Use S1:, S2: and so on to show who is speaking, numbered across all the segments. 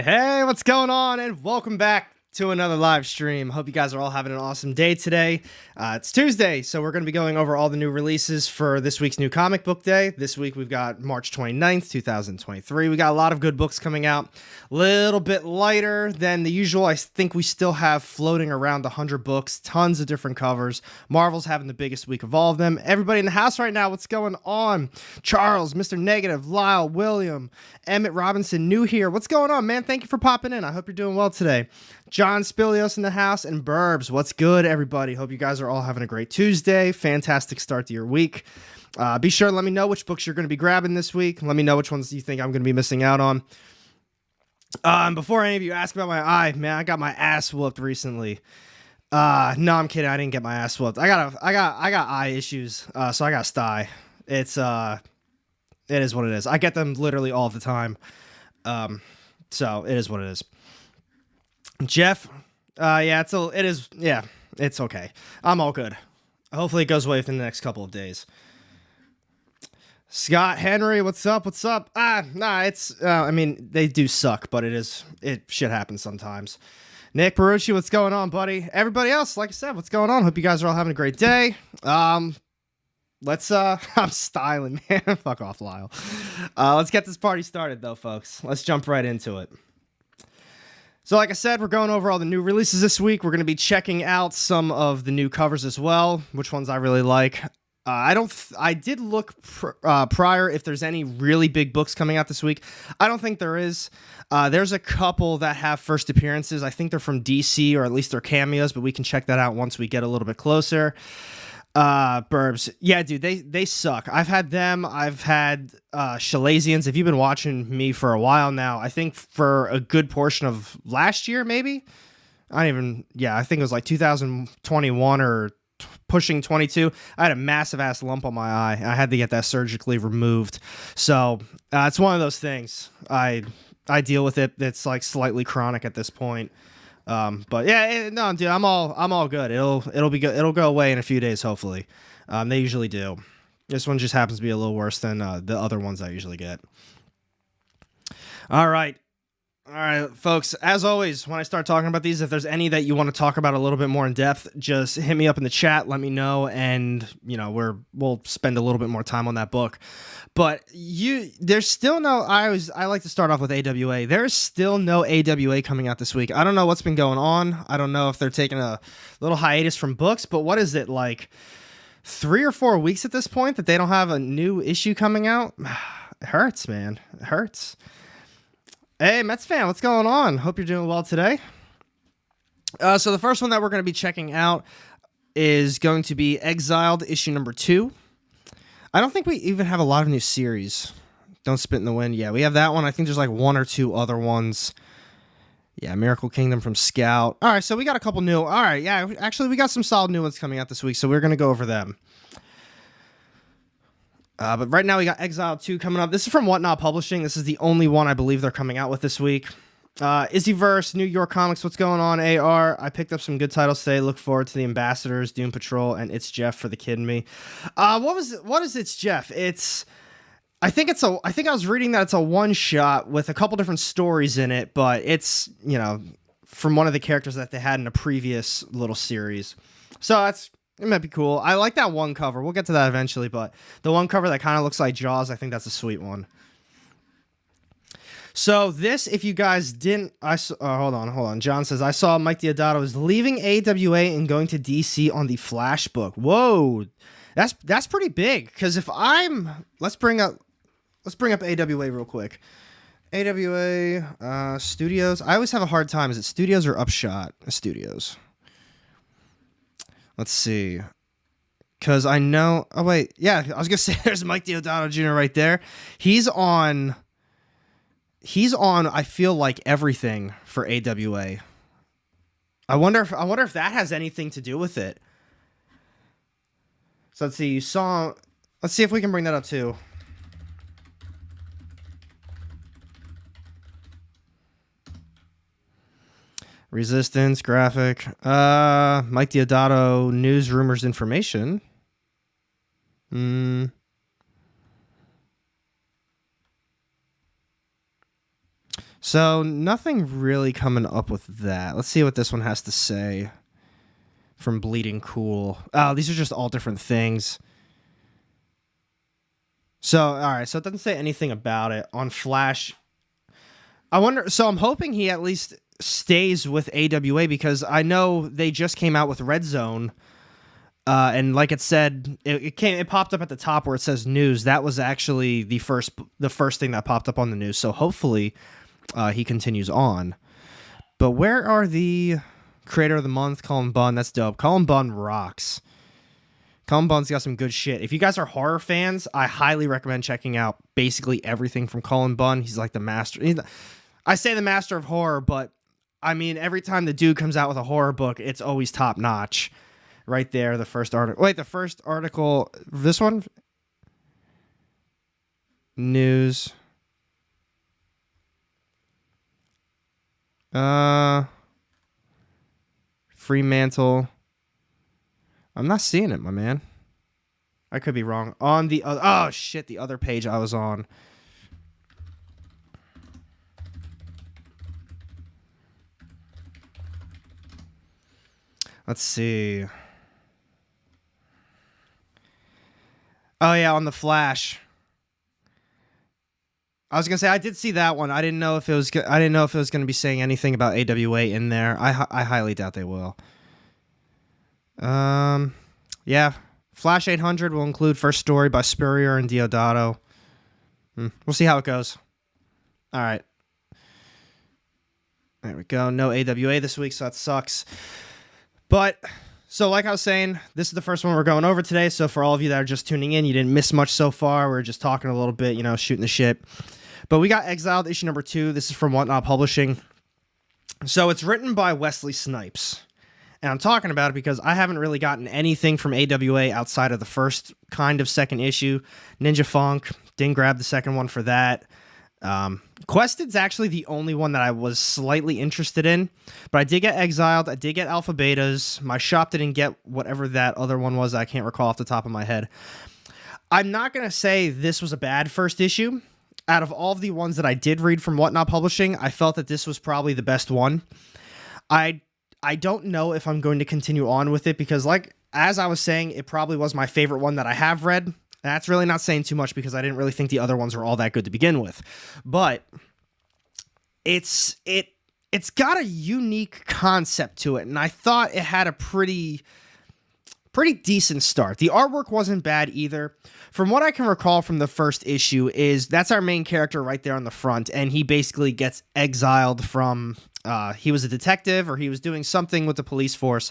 S1: Hey, what's going on? And welcome back to another live stream. Hope you guys are all having an awesome day today. It's Tuesday, so we're going to be going over all the new releases for this week's new comic book day. This week we've got March 29th, 2023. We got a lot of good books coming out. A little bit lighter than the usual. I think we still have floating around 100 books, tons of different covers. Marvel's having the biggest week of all of them. Everybody in the house right now, what's going on? Charles, Mr. Negative, Lyle, William, Emmett Robinson, new here. What's going on, man? Thank you for popping in. I hope you're doing well today. John Spilios in the house, and Burbs. What's good, everybody? Hope you guys are all having a great Tuesday. Fantastic start to your week. Be sure to let me know which books you're going to be grabbing this week. Let me know which ones you think I'm going to be missing out on. Before any of you ask about my eye, man, I got my ass whooped recently. No, I'm kidding. I didn't get my ass whooped. I got eye issues, so I got sty. It is what it is. I get them literally all the time. So it is what it is. Jeff, it's okay. I'm all good. Hopefully it goes away within the next couple of days. Scott Henry, what's up? I mean, they do suck, but shit happens sometimes. Nick Perucci, what's going on, buddy? Everybody else, like I said, what's going on? Hope you guys are all having a great day. I'm styling, man. Fuck off, Lyle. Let's get this party started, though, folks. Let's jump right into it. So like I said, we're going over all the new releases this week. We're going to be checking out some of the new covers as well, which ones I really like. I did look prior if there's any really big books coming out this week. I don't think there is. There's a couple that have first appearances. I think they're from DC, or at least they're cameos, but we can check that out once we get a little bit closer. Burbs. Yeah, dude, they suck. I've had them. I've had Shalazians. If you've been watching me for a while now, I think for a good portion of last year, maybe. I think it was like 2021 or pushing 22. I had a massive ass lump on my eye. I had to get that surgically removed. So it's one of those things. I deal with it. It's like slightly chronic at this point. But yeah, no, dude, I'm all good. It'll be good. It'll go away in a few days, hopefully. They usually do. This one just happens to be a little worse than the other ones I usually get. All right, folks. As always, when I start talking about these, if there's any that you want to talk about a little bit more in depth, just hit me up in the chat. Let me know, and we'll spend a little bit more time on that book. But there's still no. I like to start off with AWA. There's still no AWA coming out this week. I don't know what's been going on. I don't know if they're taking a little hiatus from books. But what is it, like 3 or 4 weeks at this point that they don't have a new issue coming out? It hurts, man. It hurts. Hey, Mets fan, what's going on? Hope you're doing well today. So the first one that we're going to be checking out is going to be Exiled issue number 2. I don't think we even have a lot of new series. Don't Spit in the Wind. Yeah, we have that one. I think there's like 1 or 2 other ones. Yeah, Miracle Kingdom from Scout. All right, so we got a couple new. All right, yeah, actually, we got some solid new ones coming out this week, so we're going to go over them. But right now we got Exiled 2 coming up. This is from Whatnot Publishing. This is the only one I believe they're coming out with this week. Izzyverse, New York Comics, what's going on, AR? I picked up some good titles today. Look forward to The Ambassadors, Doom Patrol, and It's Jeff for the Kid in Me. What is It's Jeff? I think I was reading that it's a one-shot with a couple different stories in it, but it's, from one of the characters that they had in a previous little series. So it might be cool. I like that one cover. We'll get to that eventually, but the one cover that kind of looks like Jaws, I think that's a sweet one. So this, if you guys didn't, hold on. John says, I saw Mike Deodato is leaving AWA and going to DC on the Flash book. Whoa, that's pretty big. Because let's bring up AWA real quick. AWA Studios. I always have a hard time. Is it Studios or Upshot? Studios. Let's see. Because I know. Oh wait, yeah. I was gonna say there's Mike Deodato Jr. right there. He's on. I feel like everything for AWA. I wonder if that has anything to do with it. So let's see. Let's see if we can bring that up too. Resistance graphic. Mike Deodato news, rumors, information. So nothing really coming up with that. Let's see what this one has to say from Bleeding Cool. Oh, these are just all different things. So, all right. So it doesn't say anything about it on Flash. I wonder. So I'm hoping he at least stays with AWA because I know they just came out with Red Zone. And like it said, it popped up at the top where it says news. That was actually the first thing that popped up on the news. So hopefully he continues on. But where are the creator of the month, Cullen Bunn? That's dope. Cullen Bunn rocks. Cullen Bunn's got some good shit. If you guys are horror fans, I highly recommend checking out basically everything from Cullen Bunn. He's like the master. I say the master of horror, but I mean, every time the dude comes out with a horror book, it's always top notch. Right there, the first article. Wait, the first article. This one? News. Fremantle. I'm not seeing it, my man. I could be wrong. On the other... Oh, shit, the other page I was on. Let's see. Oh, yeah, on the Flash. I was gonna say I did see that one. I didn't know if it was. I didn't know if it was gonna be saying anything about AWA in there. I highly doubt they will. Yeah. Flash 800 will include first story by Spurrier and Diodato. We'll see how it goes. All right. There we go. No AWA this week, so that sucks. But. So like I was saying, this is the first one we're going over today. So for all of you that are just tuning in, you didn't miss much so far. We're just talking a little bit, shooting the shit. But we got Exiled issue number 2. This is from Whatnot Publishing. So it's written by Wesley Snipes. And I'm talking about it because I haven't really gotten anything from AWA outside of the first kind of second issue. Ninja Funk, didn't grab the second one for that. Quested's actually the only one that I was slightly interested in, but I did get Exiled, I did get Alpha Betas, my shop didn't get whatever that other one was, I can't recall off the top of my head. I'm not going to say this was a bad first issue. Out of all of the ones that I did read from Whatnot Publishing, I felt that this was probably the best one. I don't know if I'm going to continue on with it because as I was saying, it probably was my favorite one that I have read. That's really not saying too much because I didn't really think the other ones were all that good to begin with. But it's got a unique concept to it, and I thought it had a pretty decent start. The artwork wasn't bad either. From what I can recall from the first issue is that's our main character right there on the front, and he basically gets exiled from he was a detective or he was doing something with the police force.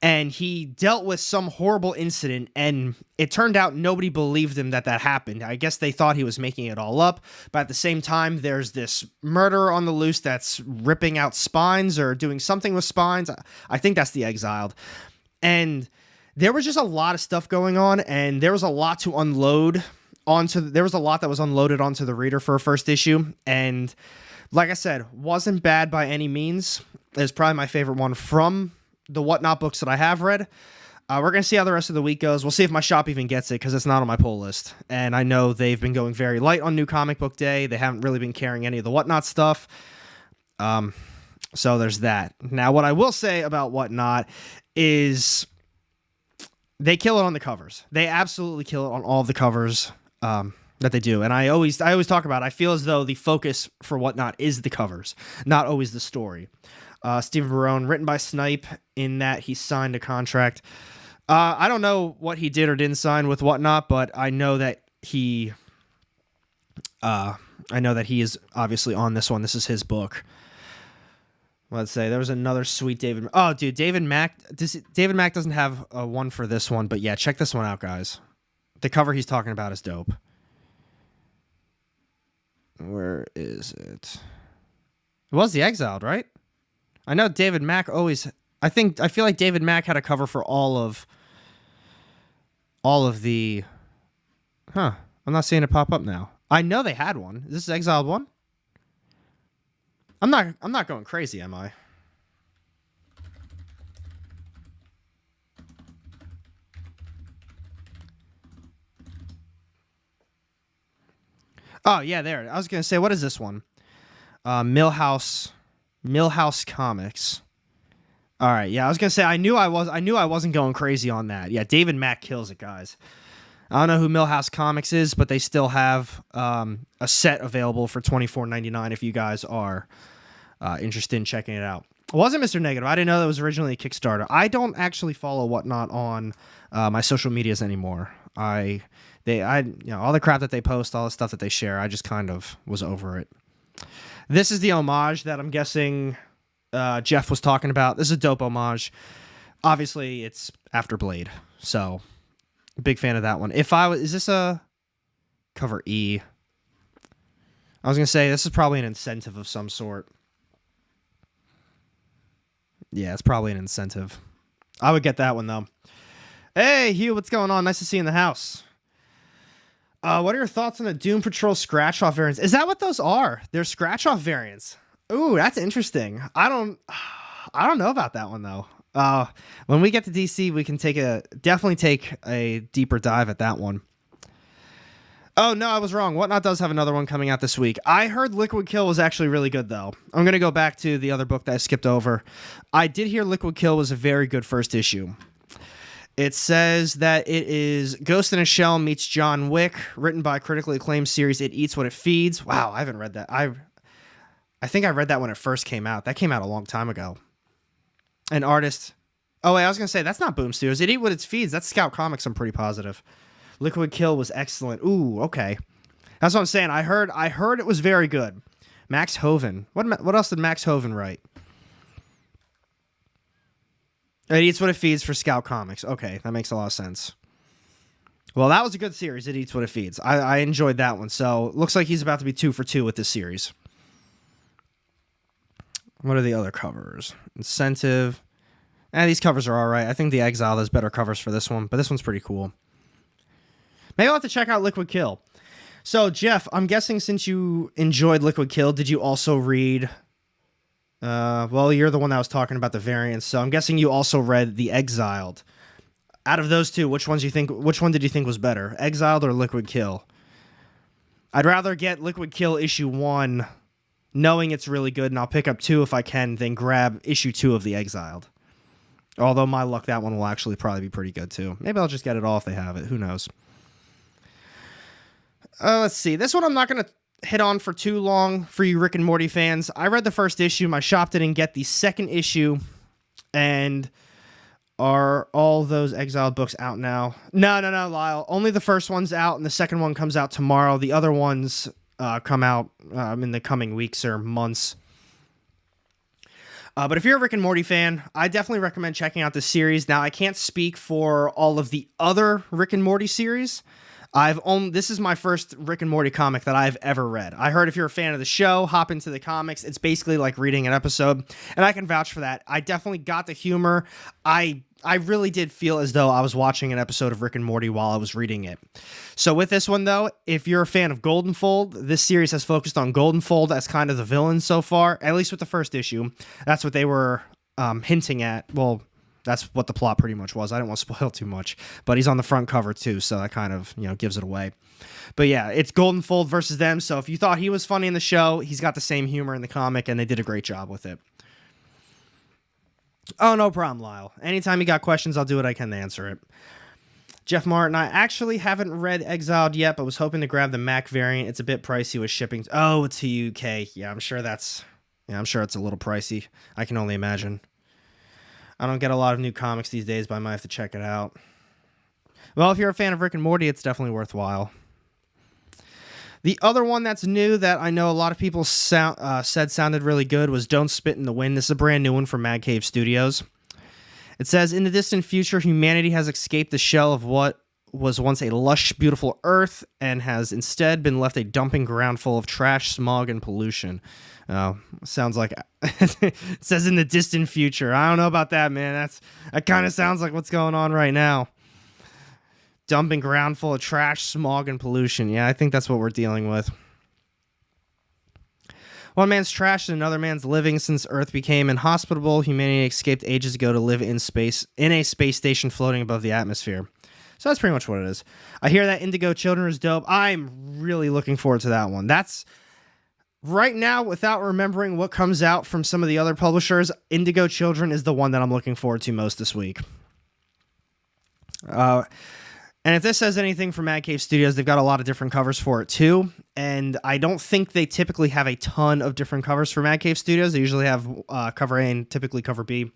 S1: And he dealt with some horrible incident, and it turned out nobody believed him that happened. I guess they thought he was making it all up, but at the same time, there's this murderer on the loose that's ripping out spines or doing something with spines. I think that's the Exiled. And there was just a lot of stuff going on, and there was a lot to unload there was a lot that was unloaded onto the reader for a first issue, and like I said, wasn't bad by any means. It's probably my favorite one from the Whatnot books that I have read. We're going to see how the rest of the week goes. We'll see if my shop even gets it because it's not on my pull list. And I know they've been going very light on New Comic Book Day. They haven't really been carrying any of the Whatnot stuff. So there's that. Now, what I will say about Whatnot is they kill it on the covers. They absolutely kill it on all of the covers that they do. And I always talk about it. I feel as though the focus for Whatnot is the covers, not always the story. Stephen Barone, written by Snipe, in that he signed a contract. I don't know what he did or didn't sign with Whatnot, but I know that he is obviously on this one. This is his book. Let's say there was another sweet David. Oh, dude, David Mack. David Mack doesn't have a one for this one, but yeah, check this one out, guys. The cover he's talking about is dope. Where is it? It was the Exiled, right? I know David Mack always... I feel like David Mack had a cover for all of the... Huh. I'm not seeing it pop up now. I know they had one. Is this Exiled one? I'm not going crazy, am I? Oh, yeah, there. I was going to say, what is this one? Millhouse Comics. All right, yeah, I was gonna say I knew I wasn't going crazy on that. Yeah, David Mack kills it, guys. I don't know who Millhouse Comics is, but they still have a set available for $24.99 if you guys are interested in checking it out. It wasn't Mr. Negative. I didn't know that was originally a Kickstarter. I don't actually follow Whatnot on my social medias anymore. All the crap that they post, all the stuff that they share, I just kind of was over it. This is the homage that I'm guessing Jeff was talking about. This is a dope homage. Obviously, it's after Blade, so big fan of that one. Is this a cover E? I was gonna say this is probably an incentive of some sort. Yeah, it's probably an incentive. I would get that one though. Hey Hugh, what's going on? Nice to see you in the house. What are your thoughts on the Doom Patrol scratch-off variants? Is that what those are? They're scratch-off variants. Ooh, that's interesting. I don't know about that one though. When we get to DC, we can definitely take a deeper dive at that one. Oh no, I was wrong. Whatnot does have another one coming out this week. I heard Liquid Kill was actually really good though. I'm gonna go back to the other book that I skipped over. I did hear Liquid Kill was a very good first issue. It says that it is Ghost in a Shell meets John Wick, written by critically acclaimed series It Eats What It Feeds. Wow, I haven't read that. I think I read that when it first came out. That came out a long time ago. An artist. Oh, wait, I was going to say, that's not Boom Studios. It Eat What It Feeds. That's Scout Comics, I'm pretty positive. Liquid Kill was excellent. Ooh, okay. That's what I'm saying. I heard it was very good. Max Hoven. What else did Max Hoven write? It Eats What It Feeds for Scout Comics. Okay, that makes a lot of sense. Well, that was a good series. It Eats What It Feeds. I enjoyed that one. So, looks like he's about to be 2 for 2 with this series. What are the other covers? Incentive. These covers are all right. I think the Exiled has better covers for this one, but this one's pretty cool. Maybe I'll have to check out Liquid Kill. So, Jeff, I'm guessing since you enjoyed Liquid Kill, did you also read... well, you're the one that was talking about the variants, so I'm guessing you also read The Exiled. Out of those two, which one did you think was better? Exiled or Liquid Kill? I'd rather get Liquid Kill issue 1, knowing it's really good, and I'll pick up 2 if I can, than grab issue 2 of The Exiled. Although, my luck, that one will actually probably be pretty good, too. Maybe I'll just get it all if they have it. Who knows? Let's see. This one I'm not going to hit on for too long for you Rick and Morty fans. I read the first issue. My shop didn't get the second issue. And are all those Exiled books out now? No, Lyle. Only the first one's out, and the second one comes out tomorrow. The other ones come out in the coming weeks or months. But if you're a Rick and Morty fan, I definitely recommend checking out this series. Now, I can't speak for all of the other Rick and Morty series. This is my first Rick and Morty comic that I've ever read. I heard if you're a fan of the show, hop into the comics. It's basically like reading an episode, and I can vouch for that. I definitely got the humor. I really did feel as though I was watching an episode of Rick and Morty while I was reading it. So with this one, though, if you're a fan of Goldenfold, this series has focused on Goldenfold as kind of the villain so far, at least with the first issue. That's what they were hinting at. Well, that's what the plot pretty much was. I didn't want to spoil too much, but he's on the front cover too, so that kind of, gives it away. But yeah, it's Goldenfold versus them, so if you thought he was funny in the show, he's got the same humor in the comic, and they did a great job with it. Oh, no problem, Lyle. Anytime you got questions, I'll do what I can to answer it. Jeff Martin, I actually haven't read Exiled yet, but was hoping to grab the Mac variant. It's a bit pricey with shipping. Oh, it's a UK. Yeah, I'm sure it's a little pricey. I can only imagine. I don't get a lot of new comics these days, but I might have to check it out. Well, if you're a fan of Rick and Morty, it's definitely worthwhile. The other one that's new that I know a lot of people said sounded really good was Don't Spit in the Wind. This is a brand new one from Mad Cave Studios. It says, in the distant future, humanity has escaped the shell of what was once a lush, beautiful Earth and has instead been left a dumping ground full of trash, smog, and pollution. Sounds like it says in the distant future. I don't know about that, man. That kind of sounds like what's going on right now. Dumping ground full of trash, smog, and pollution. Yeah, I think that's what we're dealing with. One man's trash and another man's living. Since Earth became inhospitable, humanity escaped ages ago to live in space, in a space station floating above the atmosphere. So that's pretty much what it is. I hear that Indigo Children is dope. I'm really looking forward to that one. Right now, without remembering what comes out from some of the other publishers, Indigo Children is the one that I'm looking forward to most this week. And if this says anything from Mad Cave Studios, they've got a lot of different covers for it too. And I don't think they typically have a ton of different covers for Mad Cave Studios. They usually have cover A and typically cover B.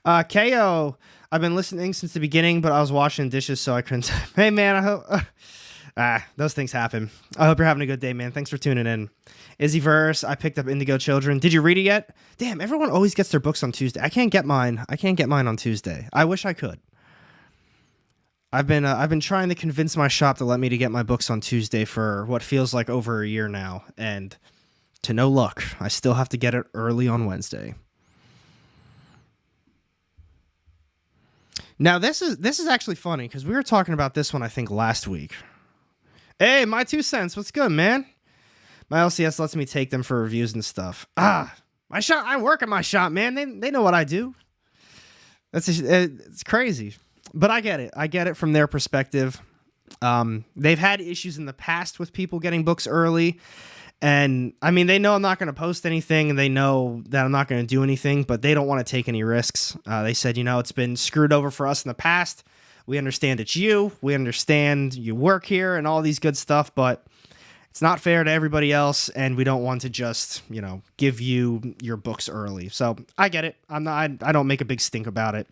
S1: KO, I've been listening since the beginning, but I was washing dishes, so I couldn't. Hey, man, I hope... those things happen. I hope you're having a good day, man. Thanks for tuning in. Izzyverse, I picked up Indigo Children. Did you read it yet? Damn, everyone always gets their books on Tuesday. I can't get mine. I can't get mine on Tuesday. I wish I could. I've been trying to convince my shop to let me to get my books on Tuesday for what feels like over a year now, and to no luck. I still have to get it early on Wednesday. Now this is actually funny because we were talking about this one I think last week. Hey, my 2 cents. What's good, man? My LCS lets me take them for reviews and stuff. My shop. I work at my shop, man. They know what I do. It's crazy. But I get it. I get it from their perspective. They've had issues in the past with people getting books early. And, I mean, they know I'm not going to post anything, and they know that I'm not going to do anything, but they don't want to take any risks. They said, it's been screwed over for us in the past. We understand it's you. We understand you work here and all these good stuff, but it's not fair to everybody else, and we don't want to just, give you your books early. So I get it. I don't make a big stink about it.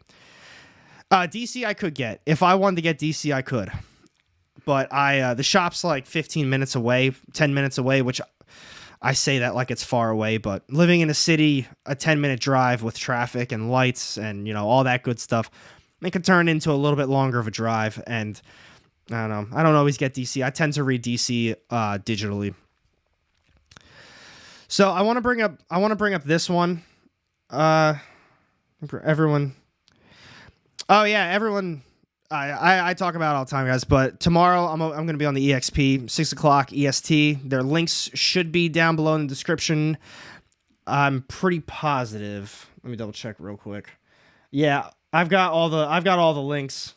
S1: DC I could get. If I wanted to get DC, I could. But the shop's like 15 minutes away, 10 minutes away, which I say that like it's far away, but living in a city, a 10-minute drive with traffic and lights and, all that good stuff, it could turn into a little bit longer of a drive. And I don't know. I don't always get DC. I tend to read DC digitally. So I want to bring up this one. Everyone. Oh yeah, everyone. I talk about it all the time, guys. But tomorrow I'm going to be on the EXP, 6 o'clock EST. Their links should be down below in the description. I'm pretty positive. Let me double check real quick. Yeah, I've got all the links.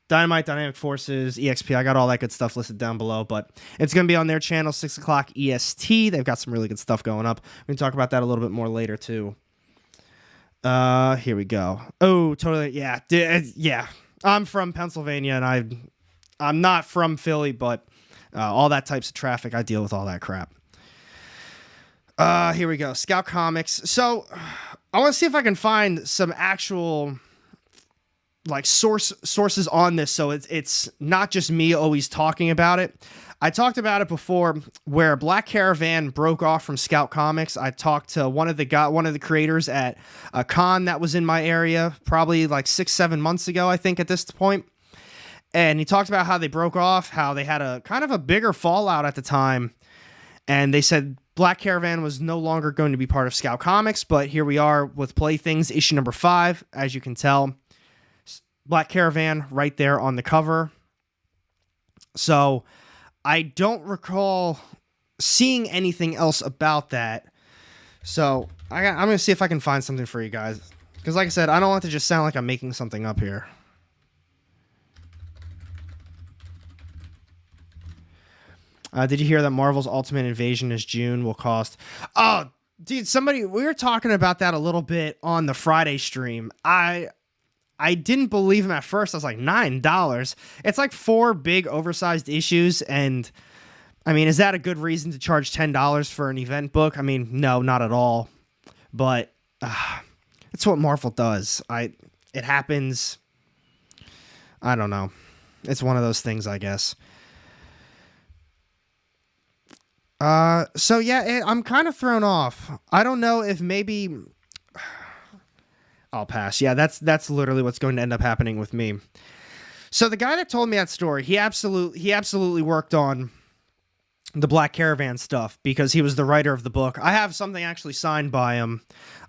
S1: Dynamite, Dynamic Forces, EXP. I got all that good stuff listed down below. But it's going to be on their channel, 6 o'clock EST. They've got some really good stuff going up. We can talk about that a little bit more later too. Here we go. Oh, totally. Yeah. Yeah. I'm from Pennsylvania and I'm not from Philly, but, all that types of traffic, I deal with all that crap. Here we go. Scout Comics. So I want to see if I can find some actual like sources on this. So it's not just me always talking about it. I talked about it before where Black Caravan broke off from Scout Comics. I talked to one of the creators at a con that was in my area probably like 6-7 months ago, I think at this point. And he talked about how they broke off, how they had a kind of a bigger fallout at the time. And they said Black Caravan was no longer going to be part of Scout Comics, but here we are with Playthings issue number 5, as you can tell. Black Caravan right there on the cover. So I don't recall seeing anything else about that. So I'm going to see if I can find something for you guys. Because like I said, I don't want to just sound like I'm making something up here. Did you hear that Marvel's Ultimate Invasion is June will cost... Oh, dude, we were talking about that a little bit on the Friday stream. I didn't believe him at first. I was like, $9? It's like 4 big oversized issues. And I mean, is that a good reason to charge $10 for an event book? I mean, no, not at all. But it's what Marvel does. It happens. I don't know. It's one of those things, I guess. So yeah, I'm kind of thrown off. I don't know if maybe I'll pass. Yeah, that's literally what's going to end up happening with me. So the guy that told me that story, he absolutely worked on the Black Caravan stuff because he was the writer of the book. I have something actually signed by him.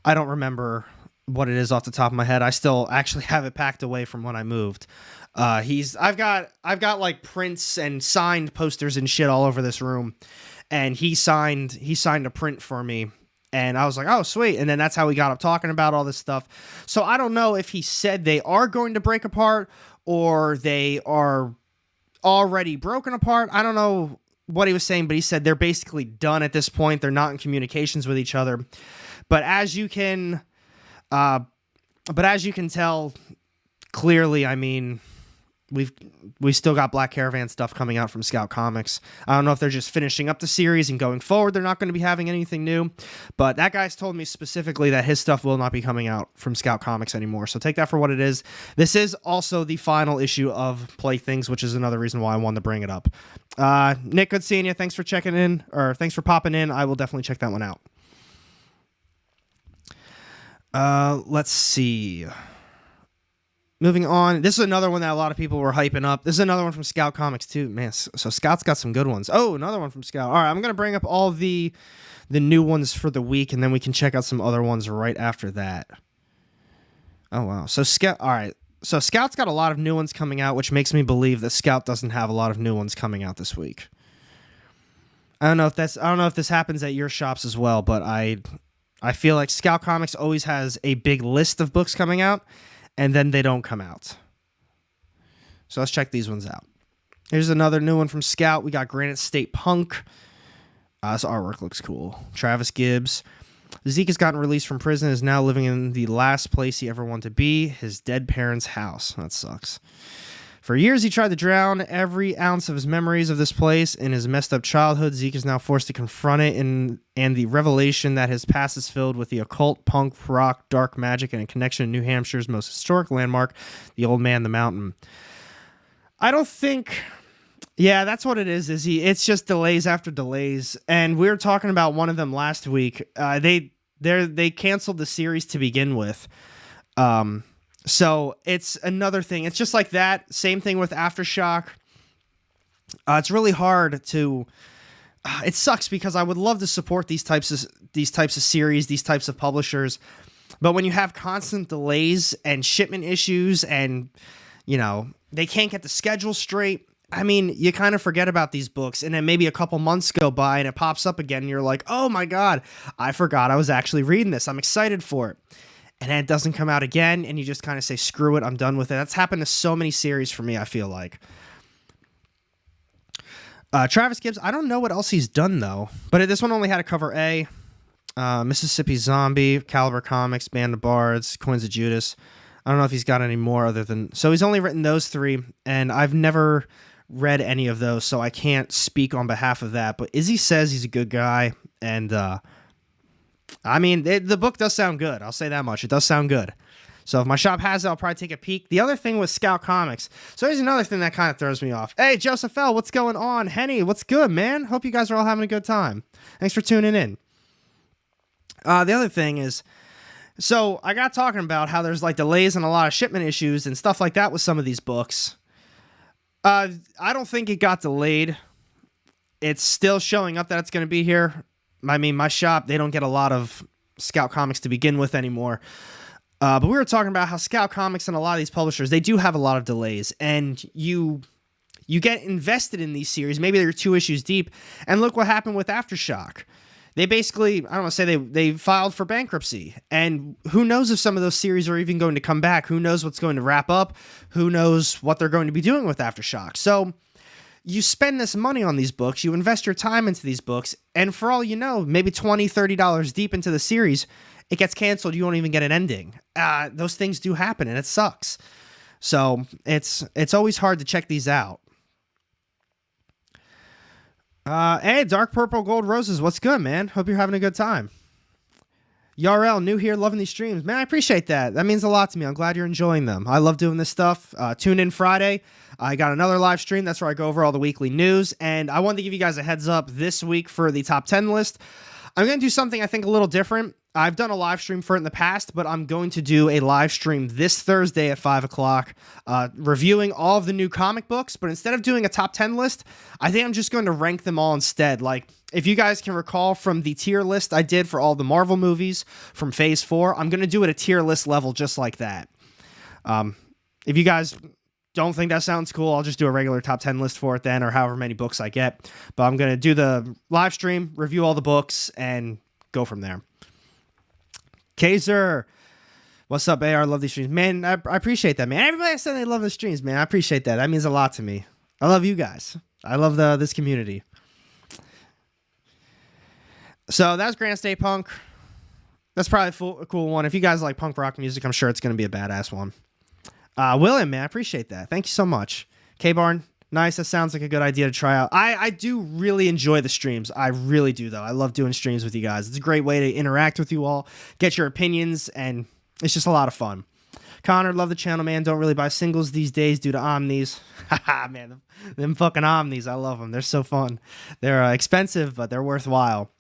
S1: I don't remember what it is off the top of my head. I still actually have it packed away from when I moved. I've got like prints and signed posters and shit all over this room. And he signed a print for me. And I was like, oh, sweet. And then that's how we got up talking about all this stuff. So I don't know if he said they are going to break apart or they are already broken apart. I don't know what he was saying, but he said they're basically done at this point. They're not in communications with each other. But as you can tell clearly, I mean, we've still got Black Caravan stuff coming out from Scout Comics. I don't know if they're just finishing up the series and going forward they're not going to be having anything new, but that guy's told me specifically that his stuff will not be coming out from Scout Comics anymore. So take that for what it is. This is also the final issue of Playthings, which is another reason why I wanted to bring it up. Nick, good seeing you. Thanks for checking in, or thanks for popping in. I will definitely check that one out. Let's see. Moving on, this is another one that a lot of people were hyping up. This is another one from Scout Comics too. Man, so Scout's got some good ones. Oh, another one from Scout. All right, I'm going to bring up all the new ones for the week, and then we can check out some other ones right after that. Oh, wow. So Scout, all right. So Scout's got a lot of new ones coming out, which makes me believe that Scout doesn't have a lot of new ones coming out this week. I don't know if this happens at your shops as well, but I feel like Scout Comics always has a big list of books coming out, and then they don't come out. So let's check these ones out. Here's another new one from Scout. We got Granite State Punk. This artwork looks cool. Travis Gibbs. Zeke has gotten released from prison and is now living in the last place he ever wanted to be, his dead parents' house. That sucks. For years, he tried to drown every ounce of his memories of this place in his messed up childhood. Zeke is now forced to confront it, and the revelation that his past is filled with the occult, punk, rock, dark magic, and a connection to New Hampshire's most historic landmark, the Old Man the Mountain. I don't think... Yeah, that's what it is. It's just delays after delays, and we were talking about one of them last week. They canceled the series to begin with. So it's another thing. It's just like that. Same thing with Aftershock. It's really hard to. It sucks because I would love to support these types of series, these types of publishers, but when you have constant delays and shipment issues, and they can't get the schedule straight. I mean, you kind of forget about these books, and then maybe a couple months go by and it pops up again, and you're like, oh my God, I forgot I was actually reading this. I'm excited for it. And then it doesn't come out again, and you just kind of say, screw it, I'm done with it. That's happened to so many series for me, I feel like. Travis Gibbs, I don't know what else he's done, though. But this one only had a cover A. Mississippi Zombie, Caliber Comics, Band of Bards, Coins of Judas. I don't know if he's got any more other than... So he's only written those three, and I've never read any of those, so I can't speak on behalf of that. But Izzy says he's a good guy, and... I mean, the book does sound good. I'll say that much. It does sound good. So if my shop has it, I'll probably take a peek. The other thing with Scout Comics. So here's another thing that kind of throws me off. Hey, Joseph L., what's going on? Henny, what's good, man? Hope you guys are all having a good time. Thanks for tuning in. The other thing is, so I got talking about how there's like delays and a lot of shipment issues and stuff like that with some of these books. I don't think it got delayed. It's still showing up that it's going to be here. I mean, my shop, they don't get a lot of Scout Comics to begin with anymore. But we were talking about how Scout Comics and a lot of these publishers, they do have a lot of delays. And you get invested in these series. Maybe they're 2 issues deep. And look what happened with Aftershock. They basically, I don't want to say they filed for bankruptcy. And who knows if some of those series are even going to come back. Who knows what's going to wrap up. Who knows what they're going to be doing with Aftershock. So... you spend this money on these books, you invest your time into these books, and for all you know, maybe $20, $30 deep into the series, it gets canceled, you won't even get an ending. Those things do happen, and it sucks. So it's always hard to check these out. Hey, Dark Purple Gold Roses, what's good, man? Hope you're having a good time. Yarl, new here, loving these streams. Man, I appreciate that. That means a lot to me. I'm glad you're enjoying them. I love doing this stuff. Tune in Friday. I got another live stream. That's where I go over all the weekly news. And I wanted to give you guys a heads up this week for the top 10 list. I'm going to do something I think a little different. I've done a live stream for it in the past, but I'm going to do a live stream this Thursday at 5 o'clock, reviewing all of the new comic books. But instead of doing a top 10 list, I think I'm just going to rank them all instead. Like, if you guys can recall from the tier list I did for all the Marvel movies from Phase 4, I'm going to do it a tier list level just like that. If you guys don't think that sounds cool, I'll just do a regular top 10 list for it then, or however many books I get. But I'm going to do the live stream, review all the books, and go from there. Kaiser, what's up, AR? Love these streams. Man, I appreciate that, man. Everybody said they love the streams, man. I appreciate that. That means a lot to me. I love you guys. I love this community. So that's Granite State Punk. That's probably a cool one. If you guys like punk rock music, I'm sure it's going to be a badass one. William, man, I appreciate that. Thank you so much. K-Barn, nice. That sounds like a good idea to try out. I do really enjoy the streams. I really do, though. I love doing streams with you guys. It's a great way to interact with you all, get your opinions, and it's just a lot of fun. Connor, love the channel, man. Don't really buy singles these days due to Omnis. Haha, man, them fucking Omnis. I love them. They're so fun. They're expensive, but they're worthwhile.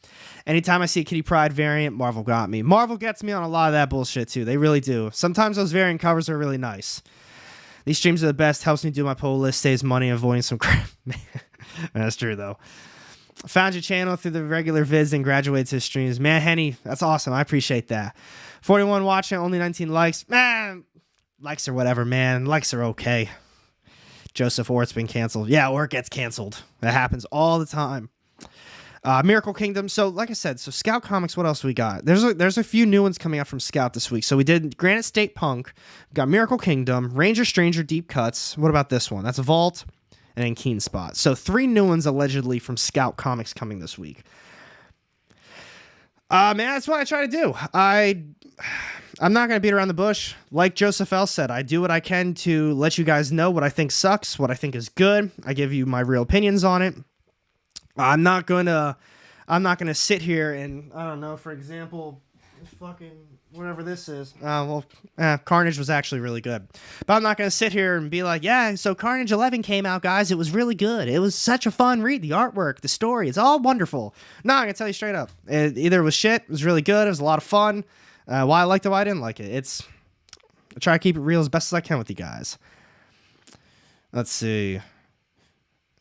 S1: Anytime I see a Kitty Pryde variant, Marvel got me. Marvel gets me on a lot of that bullshit, too. They really do. Sometimes those variant covers are really nice. These streams are the best. Helps me do my poll list, saves money, avoiding some crap. That's true, though. Found your channel through the regular vids and graduated to streams. Man, Henny, that's awesome. I appreciate that. 41 watching, only 19 likes. Man, likes or whatever, man. Likes are okay. Joseph Orr's been canceled. Yeah, or it gets canceled. That happens all the time. Miracle Kingdom. So, like I said, so Scout Comics, what else we got? There's a few new ones coming out from Scout this week. So we did Granite State Punk. We got Miracle Kingdom, Ranger Stranger Deep Cuts. What about this one? That's Vault and then Keen Spot. So 3 new ones allegedly from Scout Comics coming this week. Man, that's what I try to do. I'm not going to beat around the bush. Like Joseph L. said, I do what I can to let you guys know what I think sucks, what I think is good. I give you my real opinions on it. I'm not gonna sit here and, I don't know, for example, fucking whatever this is. Carnage was actually really good. But I'm not gonna sit here and be like, yeah, so Carnage 11 came out, guys. It was really good. It was such a fun read. The artwork, the story, it's all wonderful. No, I'm gonna tell you straight up. Either it was shit, it was really good, it was a lot of fun. Why I liked it, why I didn't like it. I try to keep it real as best as I can with you guys. Let's see.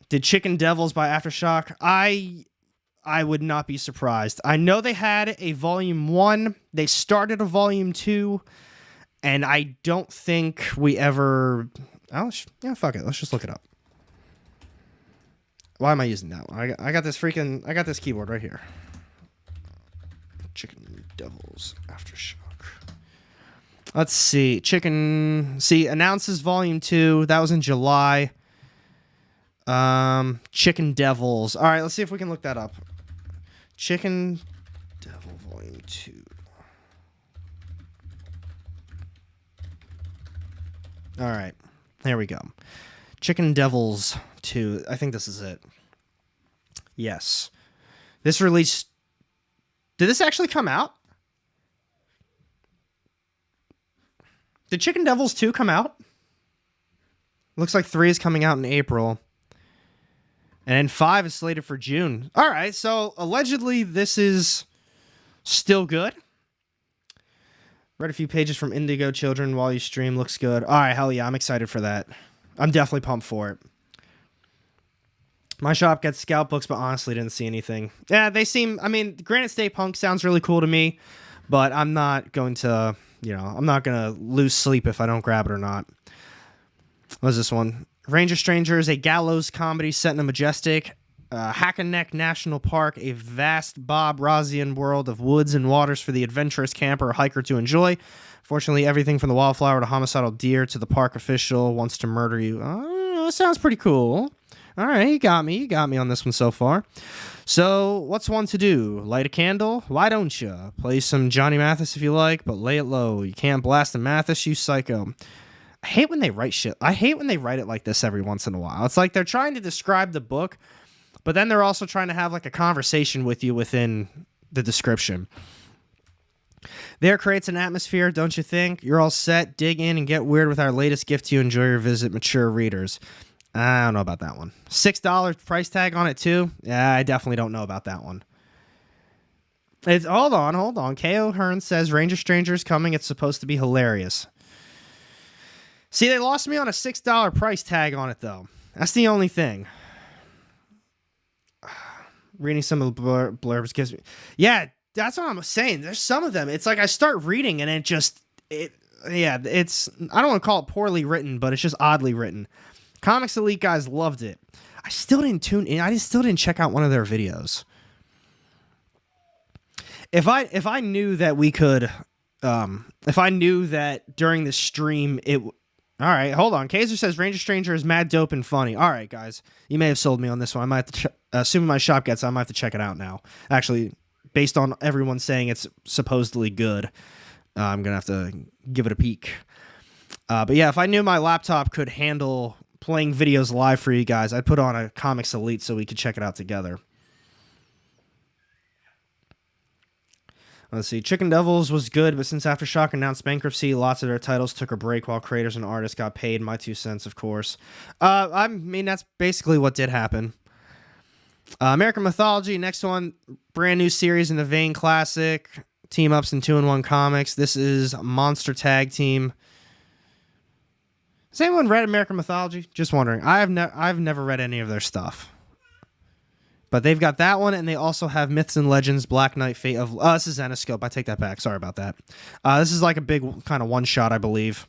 S1: Did Chicken Devils by Aftershock? I would not be surprised. I know they had a volume 1. They started a volume 2. And I don't think we ever... yeah, fuck it. Let's just look it up. Why am I using that one? I got this keyboard right here. Chicken Devils Aftershock. Let's see. Announces volume 2. That was in July. Chicken Devils. All right, let's see if we can look that up. Chicken Devil Volume 2. All right, there we go. Chicken Devils 2. I think this is it. Yes. This release... Did this actually come out? Did Chicken Devils 2 come out? Looks like 3 is coming out in April. And then 5 is slated for June. All right, so allegedly this is still good. Read a few pages from Indigo Children while you stream. Looks good. All right, hell yeah, I'm excited for that. I'm definitely pumped for it. My shop gets Scout books, but honestly didn't see anything. Yeah, they seem... I mean, Granite State Punk sounds really cool to me, but I'm not going to... I'm not going to lose sleep if I don't grab it or not. What's this one? Ranger Stranger is a gallows comedy set in a majestic Hackenneck National Park, a vast Bob Rossian world of woods and waters for the adventurous camper or hiker to enjoy. Fortunately, everything from the wildflower to homicidal deer to the park official wants to murder you. Oh, sounds pretty cool. All right, you got me on this one so far. So, what's one to do? Light a candle? Why don't you? Play some Johnny Mathis if you like, but lay it low. You can't blast a Mathis, you psycho. I hate when they write shit. I hate when they write it like this every once in a while. It's like they're trying to describe the book, but then they're also trying to have like a conversation with you within the description. There creates an atmosphere, don't you think? You're all set. Dig in and get weird with our latest gift to you. Enjoy your visit, mature readers. I don't know about that one. $6 price tag on it too? Yeah, I definitely don't know about that one. Hold on. K.O. Hearn says Ranger Stranger is coming. It's supposed to be hilarious. See, they lost me on a $6 price tag on it, though. That's the only thing. Reading some of the blurbs gives me... Yeah, that's what I'm saying. There's some of them. It's like I start reading and it's... I don't want to call it poorly written, but it's just oddly written. Comics Elite guys loved it. I still didn't tune in. I still didn't check out one of their videos. If I knew that we could... if I knew that during the stream it... All right, hold on. Kaiser says Ranger Stranger is mad dope and funny. All right, guys. You may have sold me on this one. I might have to assuming my shop gets, I might have to check it out now. Actually, based on everyone saying it's supposedly good. I'm going to have to give it a peek. But yeah, if I knew my laptop could handle playing videos live for you guys, I'd put on a Comics Elite so we could check it out together. Let's see. Chicken Devils was good, but since Aftershock announced bankruptcy, lots of their titles took a break while creators and artists got paid. My 2 cents, of course. I mean, that's basically what did happen. American Mythology, next one, brand new series in the vein classic. Team ups in 2-in-1 comics. This is Monster Tag Team. Has anyone read American Mythology? Just wondering. I've never read any of their stuff. But they've got that one, and they also have Myths and Legends, Black Knight, Fate of... this is Zenoscope. I take that back. Sorry about that. This is like a big kind of one-shot, I believe.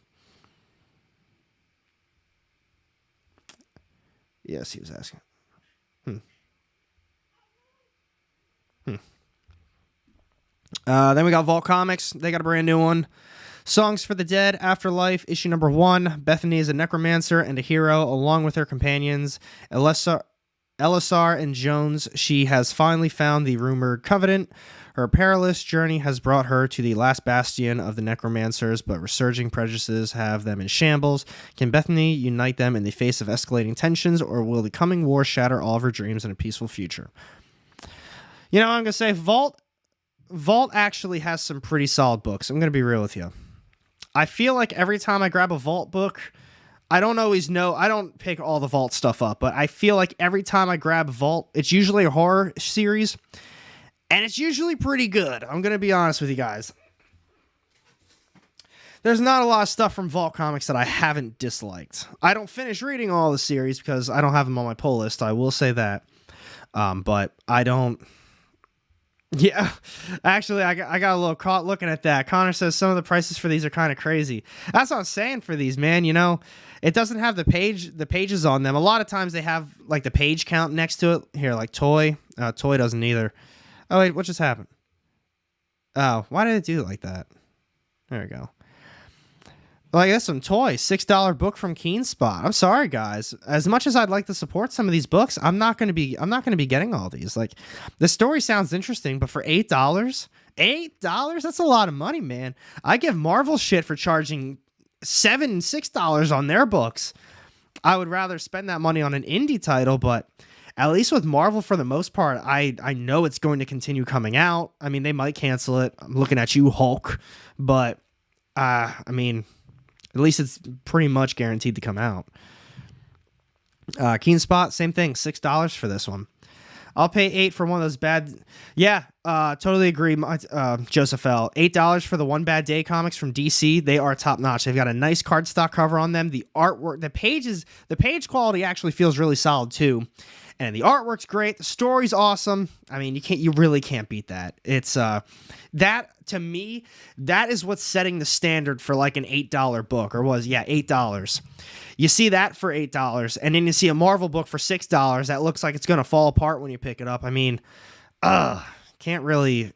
S1: Yes, he was asking. Then we got Vault Comics. They got a brand new one. Songs for the Dead, Afterlife, issue number 1. Bethany is a necromancer and a hero, along with her companions, Elisar and Jones. She has finally found the rumored Covenant. Her perilous journey has brought her to the last bastion of the necromancers, but resurging prejudices have them in shambles. Can Bethany unite them in the face of escalating tensions, or will the coming war shatter all of her dreams in a peaceful future? You know, I'm going to say Vault actually has some pretty solid books. I'm going to be real with you. I feel like every time I grab a Vault book, I don't always know. I don't pick all the Vault stuff up, but I feel like every time I grab Vault, it's usually a horror series, and it's usually pretty good. I'm going to be honest with you guys. There's not a lot of stuff from Vault Comics that I haven't disliked. I don't finish reading all the series because I don't have them on my pull list. I will say that. But I don't... Yeah, actually, I got a little caught looking at that. Connor says some of the prices for these are kind of crazy. That's what I'm saying for these, man. You know, it doesn't have the pages on them. A lot of times they have like the page count next to it. Here, like Toy. Toy doesn't either. Oh wait, what just happened? Oh, why did it do it like that? There we go. Like that's some Toy, $6 book from Keen Spot. I'm sorry, guys. As much as I'd like to support some of these books, I'm not going to be getting all these. Like, the story sounds interesting, but for $8, that's a lot of money, man. I give Marvel shit for charging $6 on their books. I would rather spend that money on an indie title, but at least with Marvel, for the most part, I know it's going to continue coming out. I mean, they might cancel it. I'm looking at you, Hulk, but I mean. At least it's pretty much guaranteed to come out. Keen Spot, same thing, $6 for this one. I'll pay $8 for one of those bad... Yeah, totally agree, Joseph L. $8 for the One Bad Day comics from DC. They are top-notch. They've got a nice cardstock cover on them. The artwork, the page quality actually feels really solid, too. And the artwork's great. The story's awesome. I mean, you really can't beat that. It's that to me, that is what's setting the standard for like an $8 book, or was $8. You see that for $8, and then you see a Marvel book for $6 that looks like it's gonna fall apart when you pick it up. I mean, can't really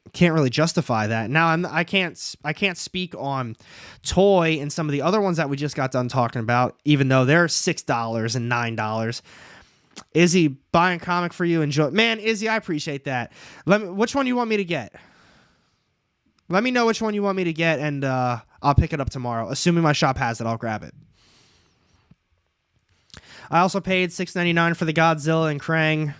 S1: justify that. Now I can't speak on Toy and some of the other ones that we just got done talking about, even though they're $6 and $9. Izzy, buying a comic for you. Enjoy. Man, Izzy, I appreciate that. Which one you want me to get? Let me know which one you want me to get, and I'll pick it up tomorrow. Assuming my shop has it, I'll grab it. I also paid $6.99 for the Godzilla and Krang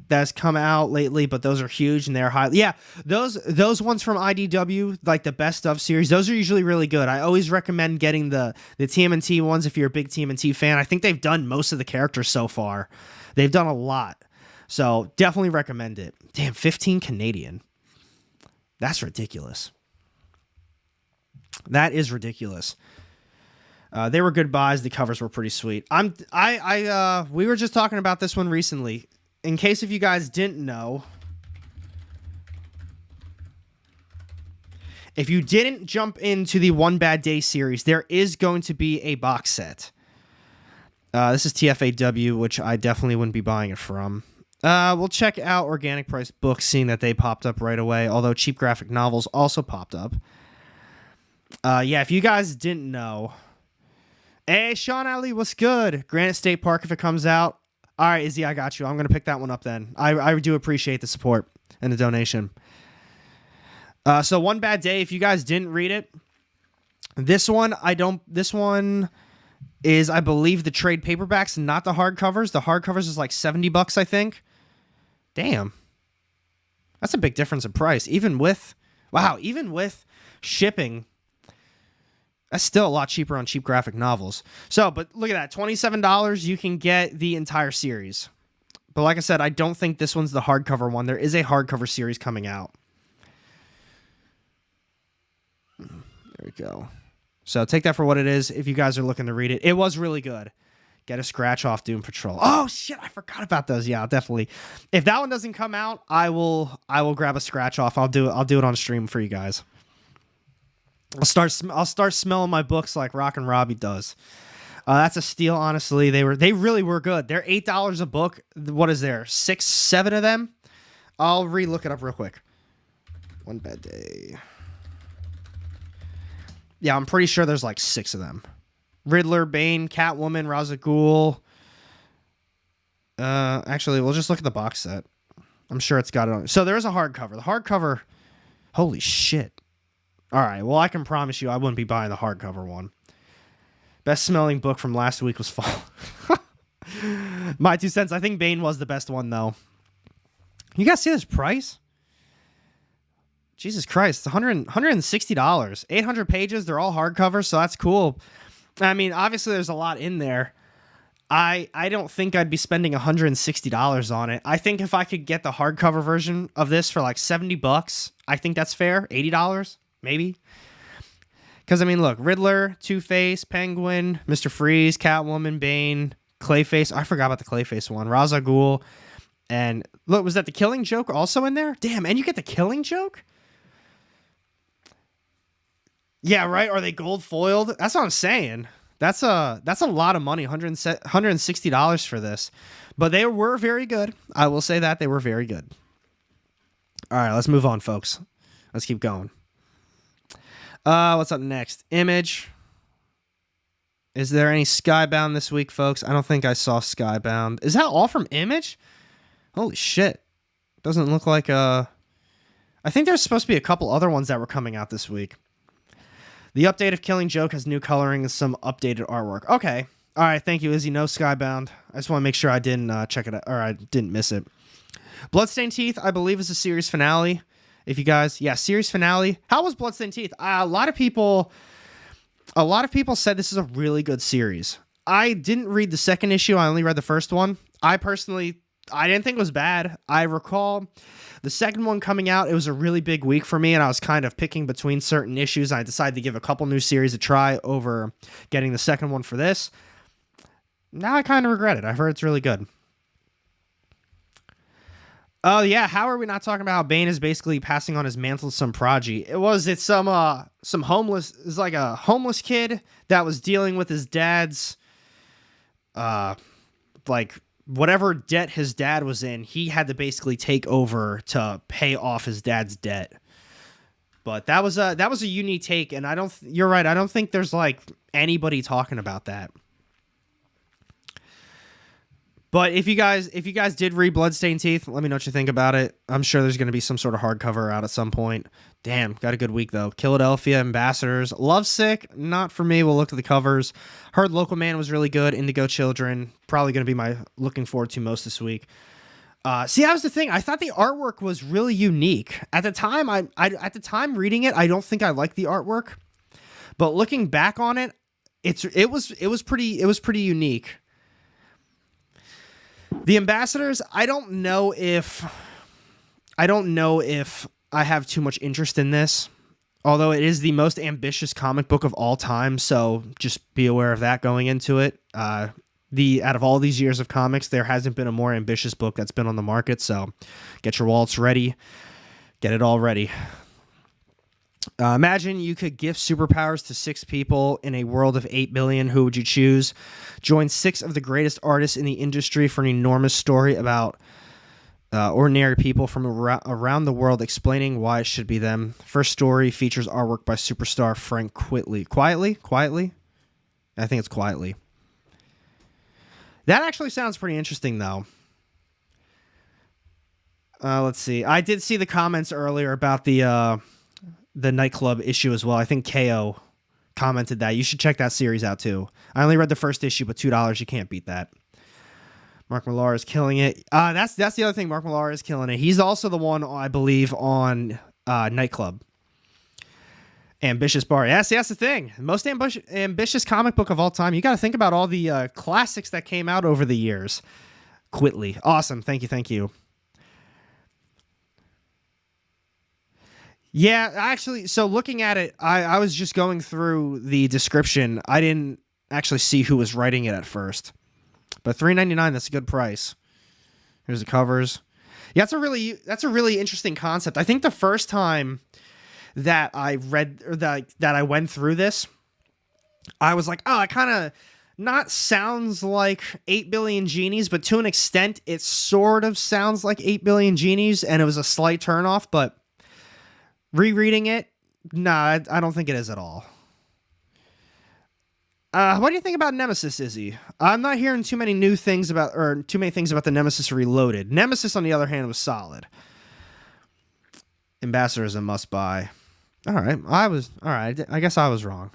S1: that's come out lately, but those are huge and they're high. Yeah, those ones from IDW, like the best of series, those are usually really good. I always recommend getting the TMNT ones if you're a big TMNT fan. I think they've done most of the characters so far. They've done a lot. So definitely recommend it. Damn, 15 Canadian. That's ridiculous. That is ridiculous. They were good buys. The covers were pretty sweet. We were just talking about this one recently. In case if you guys didn't know, if you didn't jump into the One Bad Day series, there is going to be a box set. This is TFAW, which I definitely wouldn't be buying it from. We'll check out Organic Price Books, seeing that they popped up right away, although Cheap Graphic Novels also popped up. Yeah, if you guys didn't know. Hey, Sean Ali, what's good? Granite State Park, if it comes out. All right, Izzy, I got you. I'm going to pick that one up then. I do appreciate the support and the donation. So One Bad Day, if you guys didn't read it, this one is, I believe, the trade paperbacks, not the hardcovers. The hardcovers is like $70, I think. Damn. That's a big difference in price. Even with shipping, that's still a lot cheaper on cheap graphic novels. So, but look at that, $27, you can get the entire series. But like I said, I don't think this one's the hardcover one. There is a hardcover series coming out. There we go. So take that for what it is. If you guys are looking to read it, it was really good. Get a scratch off Doom Patrol. Oh shit, I forgot about those. Yeah, definitely. If that one doesn't come out, I will grab a scratch off. I'll do it on stream for you guys. I'll start smelling my books like Rockin' Robbie does. That's a steal, honestly. They really were good. They're $8 a book. What is there? 6, 7 of them? I'll re-look it up real quick. One Bad Day. Yeah, I'm pretty sure there's like 6 of them. Riddler, Bane, Catwoman, Ra's al Ghul. Actually, we'll just look at the box set. I'm sure it's got it on. So there is a hardcover. The hardcover, holy shit. All right, well, I can promise you I wouldn't be buying the hardcover one. Best smelling book from last week was Fall. My 2 cents. I think Bane was the best one, though. You guys see this price? Jesus Christ, it's $160. 800 pages. They're all hardcover, so that's cool. I mean, obviously, there's a lot in there. I don't think I'd be spending $160 on it. I think if I could get the hardcover version of this for like $70, I think that's fair. $80, maybe. Because, I mean, look, Riddler, Two-Face, Penguin, Mr. Freeze, Catwoman, Bane, Clayface. I forgot about the Clayface one. Ra's al Ghul. And, look, was that the Killing Joke also in there? Damn, and you get the Killing Joke? Yeah, right? Are they gold foiled? That's what I'm saying. That's a lot of money, $160 for this. But they were very good. I will say that. They were very good. All right, let's move on, folks. Let's keep going. What's up next? Image. Is there any Skybound this week, folks? I don't think I saw Skybound. Is that all from Image? Holy shit. Doesn't look like I think there's supposed to be a couple other ones that were coming out this week. The update of Killing Joke has new coloring and some updated artwork. Okay. All right, thank you, Izzy. No Skybound. I just want to make sure I didn't check it out, or I didn't miss it. Bloodstained Teeth, I believe, is the series finale. If you guys, yeah, series finale. How was Bloodstained Teeth? A lot of people said this is a really good series. I didn't read the second issue. I only read the first one. I didn't think it was bad. I recall the second one coming out. It was a really big week for me, and I was kind of picking between certain issues. I decided to give a couple new series a try over getting the second one for this. Now I kind of regret it. I've heard it's really good. Oh yeah, how are we not talking about how Bane is basically passing on his mantle to some prodigy? It's homeless. It's like a homeless kid that was dealing with his dad's, like whatever debt his dad was in. He had to basically take over to pay off his dad's debt. But that was a unique take, and you're right. I don't think there's like anybody talking about that. But if you guys did read Bloodstained Teeth, let me know what you think about it. I'm sure there's going to be some sort of hardcover out at some point. Damn, got a good week, though. Philadelphia, Ambassadors. Lovesick, not for me. We'll look at the covers. Heard Local Man was really good. Indigo Children, probably going to be my looking forward to most this week. See, that was the thing. I thought the artwork was really unique. At the time, at the time reading it, I don't think I liked the artwork. But looking back on it, it was pretty unique. The Ambassadors, I don't know if I have too much interest in this, although it is the most ambitious comic book of all time, so just be aware of that going into it. Out of all these years of comics, there hasn't been a more ambitious book that's been on the market, so get your wallets ready. Get it all ready. Imagine you could gift superpowers to 6 people in a world of 8 billion. Who would you choose? Join 6 of the greatest artists in the industry for an enormous story about ordinary people from around the world explaining why it should be them. First story features artwork by superstar Frank Quitely. Quietly? I think it's Quietly. That actually sounds pretty interesting, though. Let's see. I did see the comments earlier about the the nightclub issue as well. I think KO commented that. You should check that series out too. I only read the first issue, but $2, you can't beat that. Mark Millar is killing it. That's the other thing. Mark Millar is killing it. He's also the one, I believe, on Nightclub. Ambitious Bar. Yes, that's the thing. Most ambitious comic book of all time. You got to think about all the classics that came out over the years. Quitely. Awesome. Thank you. Yeah, actually, so looking at it, I was just going through the description. I didn't actually see who was writing it at first. But $3.99, that's a good price. Here's the covers. Yeah, that's a really interesting concept. I think the first time that I read or that I went through this, I was like, oh, it kind of not sounds like 8 Billion Genies, but to an extent, it sort of sounds like 8 Billion Genies, and it was a slight turnoff, but rereading it, nah, I don't think it is at all. What do you think about Nemesis, Izzy? I'm not hearing too many things about the Nemesis Reloaded. Nemesis, on the other hand, was solid. Ambassador is a must-buy. All right, I guess I was wrong.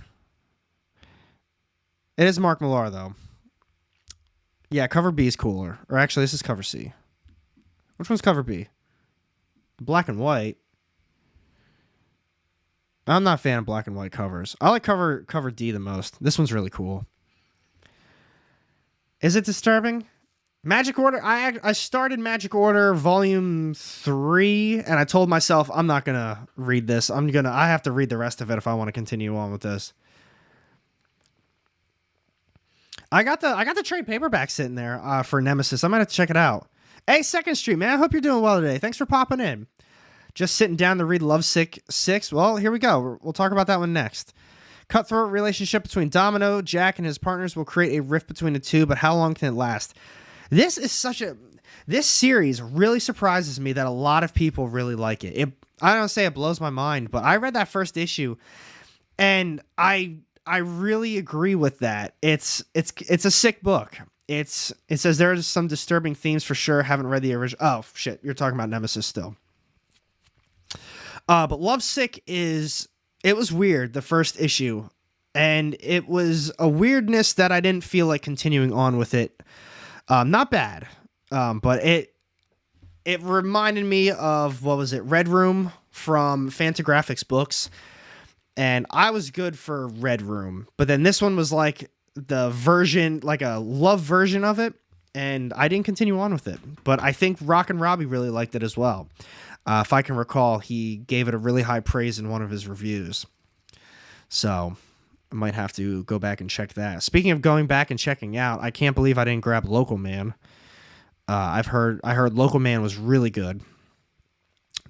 S1: It is Mark Millar, though. Yeah, cover B is cooler. Or actually, this is cover C. Which one's cover B? The black and white. I'm not a fan of black and white covers. I like cover D the most. This one's really cool. Is it disturbing? Magic Order, I started Magic Order Volume 3, and I told myself I'm not going to read this. I have to read the rest of it if I want to continue on with this. I got the trade paperback sitting there for Nemesis. I might have to check it out. Hey, Second Street, man. I hope you're doing well today. Thanks for popping in. Just sitting down to read Lovesick 6. Well, here we go. We'll talk about that one next. Cutthroat relationship between Domino, Jack, and his partners will create a rift between the two, but how long can it last? This series really surprises me that a lot of people really like it. I don't say it blows my mind, but I read that first issue, and I really agree with that. It's a sick book. It says there are some disturbing themes for sure. Haven't read the original. Oh shit, you're talking about Nemesis still. But Lovesick it was weird, the first issue, and it was a weirdness that I didn't feel like continuing on with it. Not bad, but it reminded me of, what was it, Red Room from Fantagraphics Books, and I was good for Red Room, but then this one was like the version, like a love version of it, and I didn't continue on with it, but I think Rockin' Robbie really liked it as well. If I can recall, he gave it a really high praise in one of his reviews. So I might have to go back and check that. Speaking of going back and checking out, I can't believe I didn't grab Local Man. I heard Local Man was really good.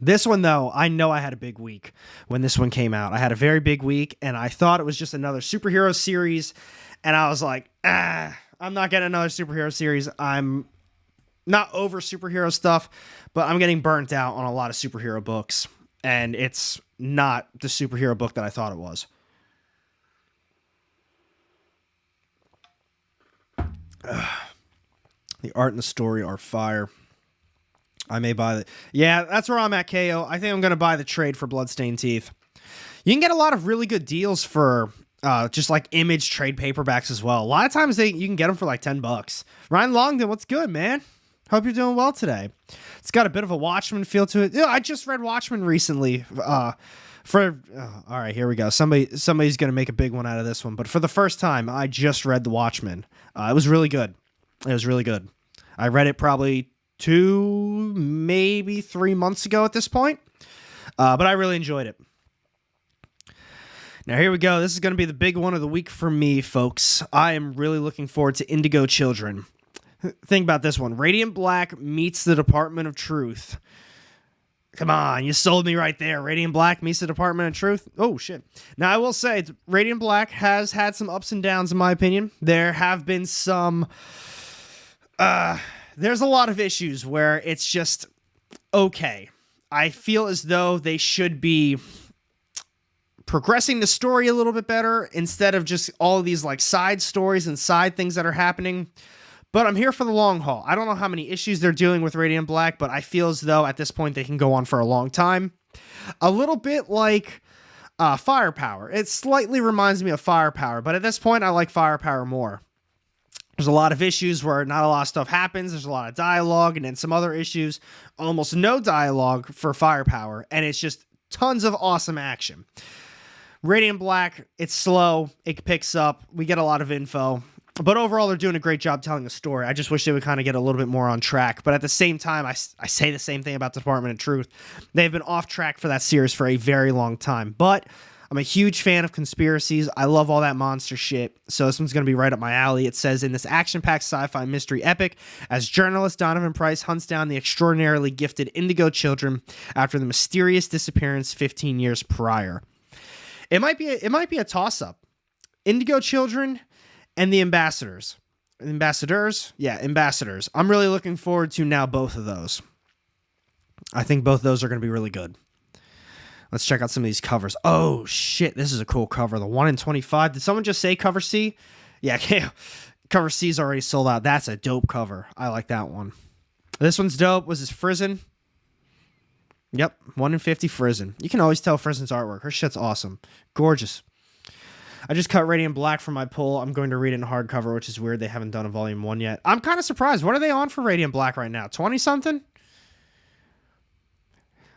S1: This one, though, I know I had a big week when this one came out. I had a very big week, and I thought it was just another superhero series, and I was like, I'm not getting another superhero series. I'm not over superhero stuff, but I'm getting burnt out on a lot of superhero books, and it's not the superhero book that I thought it was. The art and the story are fire. I may buy it. Yeah, that's where I'm at, KO. I think I'm going to buy the trade for Bloodstained Teeth. You can get a lot of really good deals for just like Image trade paperbacks as well. A lot of times you can get them for like $10. Ryan Longden, what's good, man? Hope you're doing well today. It's got a bit of a Watchmen feel to it. Yeah, I just read Watchmen recently. All right, here we go. Somebody's going to make a big one out of this one. But for the first time, I just read The Watchmen. It was really good. It was really good. I read it probably 2, maybe 3 months ago at this point. But I really enjoyed it. Now, here we go. This is going to be the big one of the week for me, folks. I am really looking forward to Indigo Children. Think about this one. Radiant Black meets the Department of Truth. Come on, you sold me right there. Radiant Black meets the Department of Truth. Oh, shit. Now, I will say, Radiant Black has had some ups and downs, in my opinion. There have been some... there's a lot of issues where it's just okay. I feel as though they should be progressing the story a little bit better instead of just all of these like side stories and side things that are happening. But I'm here for the long haul. I don't know how many issues they're dealing with Radiant Black, but I feel as though at this point they can go on for a long time. A little bit like Firepower. It slightly reminds me of Firepower, but at this point, I like Firepower more. There's a lot of issues where not a lot of stuff happens. There's a lot of dialogue, and then some other issues, almost no dialogue for Firepower, and it's just tons of awesome action. Radiant Black, it's slow. It picks up. We get a lot of info. But overall, they're doing a great job telling the story. I just wish they would kind of get a little bit more on track. But at the same time, I say the same thing about Department of Truth. They've been off track for that series for a very long time. But I'm a huge fan of conspiracies. I love all that monster shit. So this one's going to be right up my alley. It says, in this action-packed sci-fi mystery epic, as journalist Donovan Price hunts down the extraordinarily gifted Indigo Children after the mysterious disappearance 15 years prior. It might be a toss-up. Indigo Children and the Ambassadors. Ambassadors? Yeah, Ambassadors. I'm really looking forward to now both of those. I think both of those are going to be really good. Let's check out some of these covers. Oh, shit. This is a cool cover. The 1 in 25. Did someone just say cover C? Yeah, cover C is already sold out. That's a dope cover. I like that one. This one's dope. Was this Frizen? Yep, 1 in 50 Frizen. You can always tell Frizen's artwork. Her shit's awesome. Gorgeous. I just cut Radiant Black from my pull. I'm going to read it in hardcover, which is weird. They haven't done a volume 1 yet. I'm kind of surprised. What are they on for Radiant Black right now? 20-something?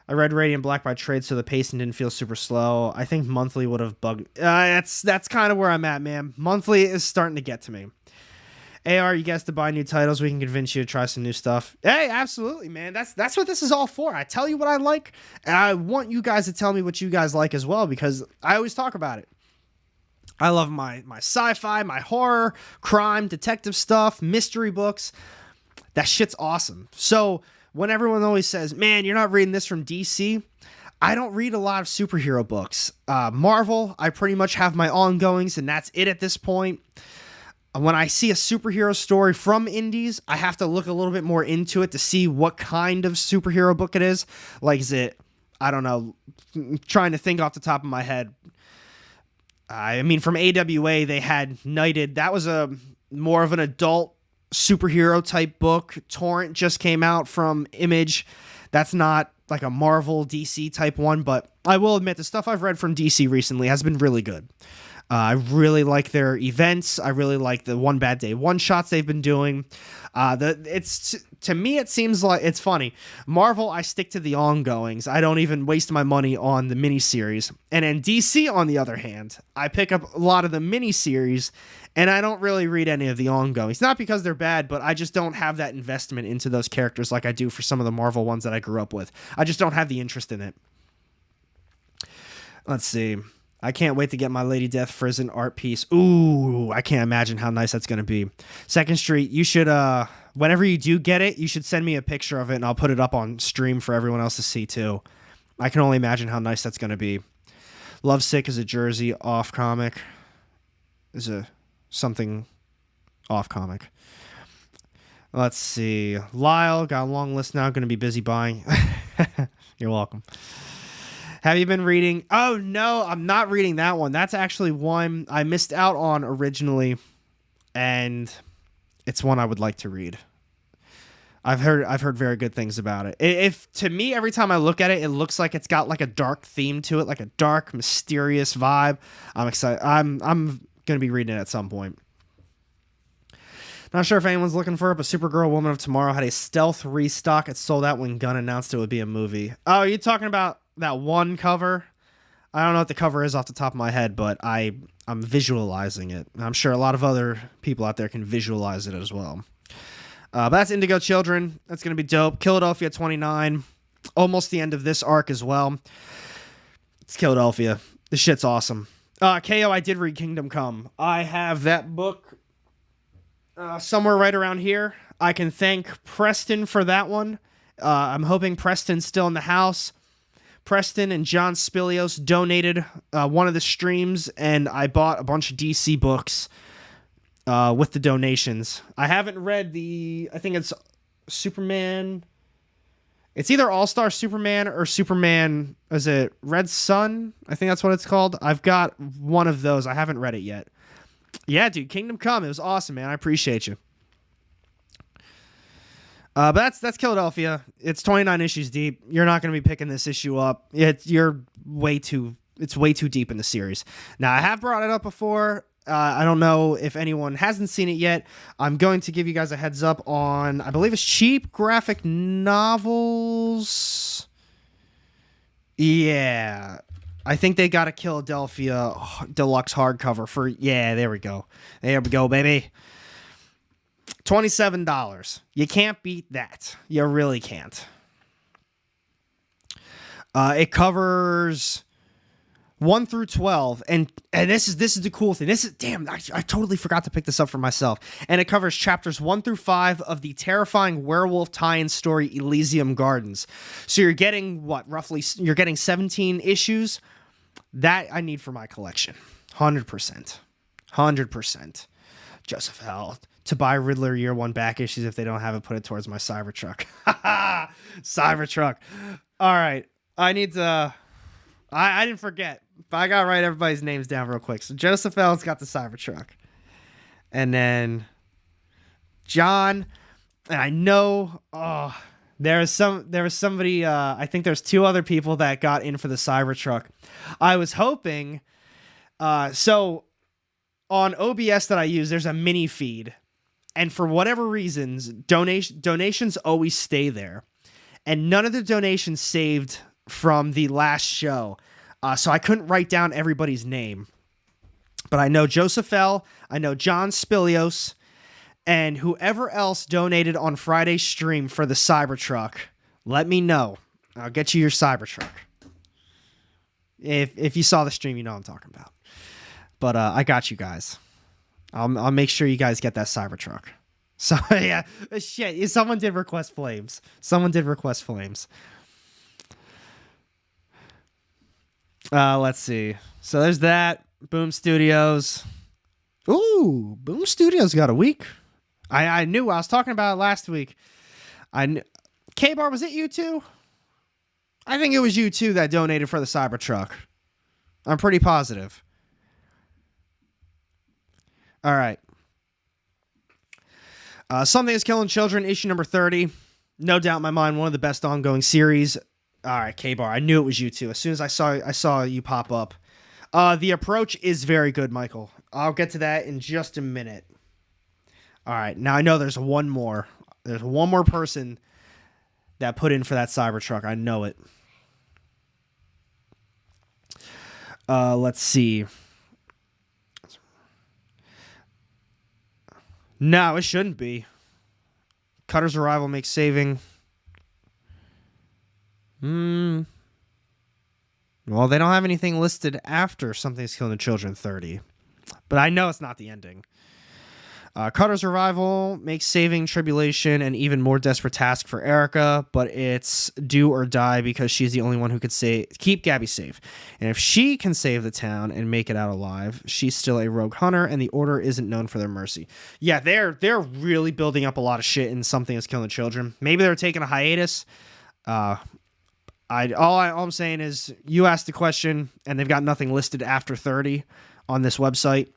S1: I read Radiant Black by trade, so the pacing didn't feel super slow. I think monthly would have bugged. That's kind of where I'm at, man. Monthly is starting to get to me. AR, you guys to buy new titles. We can convince you to try some new stuff. Hey, absolutely, man. That's what this is all for. I tell you what I like, and I want you guys to tell me what you guys like as well, because I always talk about it. I love my sci-fi, my horror, crime, detective stuff, mystery books. That shit's awesome. So when everyone always says, man, you're not reading this from DC, I don't read a lot of superhero books. Marvel, I pretty much have my ongoings, and that's it at this point. When I see a superhero story from indies, I have to look a little bit more into it to see what kind of superhero book it is. Like, is it, I don't know, I'm trying to think off the top of my head. I mean, from AWA, they had Knighted. That was a more of an adult superhero type book. Torrent just came out from Image. That's not like a Marvel DC type one, but I will admit the stuff I've read from DC recently has been really good. I really like their events. I really like the One Bad Day one-shots they've been doing. To me, it seems like it's funny. Marvel, I stick to the ongoings. I don't even waste my money on the miniseries. And in DC, on the other hand, I pick up a lot of the miniseries, and I don't really read any of the ongoings. Not because they're bad, but I just don't have that investment into those characters like I do for some of the Marvel ones that I grew up with. I just don't have the interest in it. Let's see. I can't wait to get my Lady Death Frizen art piece. Ooh, I can't imagine how nice that's going to be. Second Street, you should, whenever you do get it, you should send me a picture of it, and I'll put it up on stream for everyone else to see, too. I can only imagine how nice that's going to be. Lovesick is a Jersey off comic. Is a something off comic. Let's see. Lyle, got a long list now. Going to be busy buying. You're welcome. Have you been reading? Oh, no, I'm not reading that one. That's actually one I missed out on originally, and it's one I would like to read. I've heard very good things about it. If to me, every time I look at it, it looks like it's got like a dark theme to it, like a dark, mysterious vibe. I'm excited. I'm going to be reading it at some point. Not sure if anyone's looking for it, but Supergirl Woman of Tomorrow had a stealth restock. It sold out when Gunn announced it would be a movie. Oh, are you talking about that one cover? I don't know what the cover is off the top of my head, but I'm visualizing it. I'm sure a lot of other people out there can visualize it as well. But that's Indigo Children. That's going to be dope. Philadelphia 29. Almost the end of this arc as well. It's Philadelphia. This shit's awesome. KO, I did read Kingdom Come. I have that book somewhere right around here. I can thank Preston for that one. I'm hoping Preston's still in the house. Preston and John Spilios donated one of the streams, and I bought a bunch of DC books with the donations. I haven't read I think it's Superman. It's either All-Star Superman or Superman, is it Red Sun? I think that's what it's called. I've got one of those. I haven't read it yet. Yeah, dude, Kingdom Come. It was awesome, man. I appreciate you. But that's Philadelphia. It's 29 issues deep. You're not going to be picking this issue up. You're way too It's way too deep in the series. Now, I have brought it up before. I don't know if anyone hasn't seen it yet. I'm going to give you guys a heads up on, I believe it's Cheap Graphic Novels. Yeah. I think they got a Philadelphia deluxe hardcover for, yeah, there we go. There we go, baby. $27. You can't beat that. You really can't. It covers 1 through 12, and this is the cool thing. This is I totally forgot to pick this up for myself. And it covers chapters 1 through 5 of the terrifying werewolf tie-in story Elysium Gardens. So you're getting you're getting 17 issues. That I need for my collection. 100%. Joseph L. To buy Riddler Year 1 back issues if they don't have it, put it towards my Cybertruck. Cybertruck. All right. I need to... I didn't forget, but I got to write everybody's names down real quick. So Joseph L's got the Cybertruck. And then John, and I know there was somebody, I think there's 2 other people that got in for the Cybertruck. I was hoping, so on OBS that I use, there's a mini feed. And for whatever reasons, donations always stay there. And none of the donations saved from the last show. So I couldn't write down everybody's name. But I know Joseph L., I know John Spilios, and whoever else donated on Friday's stream for the Cybertruck, let me know. I'll get you your Cybertruck. If you saw the stream, you know what I'm talking about. But I got you guys. I'll make sure you guys get that Cybertruck. So, yeah. Shit, someone did request flames. Let's see. So there's that. Boom Studios. Ooh, Boom Studios got a week. I knew. I was talking about it last week. K-Bar, was it you too? I think it was you too that donated for the Cybertruck. I'm pretty positive. All right. Something is Killing Children, issue number 30. No doubt in my mind, one of the best ongoing series. All right, K-Bar, I knew it was you too. As soon as I saw you pop up. The approach is very good, Michael. I'll get to that in just a minute. All right, now I know there's one more. There's one more person that put in for that Cybertruck. I know it. Let's see. No, it shouldn't be. Cutter's arrival makes saving. Well, they don't have anything listed after Something's Killing the Children 30. But I know it's not the ending. Cutter's arrival makes saving tribulation an even more desperate task for Erica, but it's do or die because she's the only one who could keep Gabby safe. And if she can save the town and make it out alive, she's still a rogue hunter, and the Order isn't known for their mercy. Yeah, they're really building up a lot of shit in Something is Killing the Children. Maybe they're taking a hiatus. All I'm saying is you asked the question, and they've got nothing listed after 30 on this website.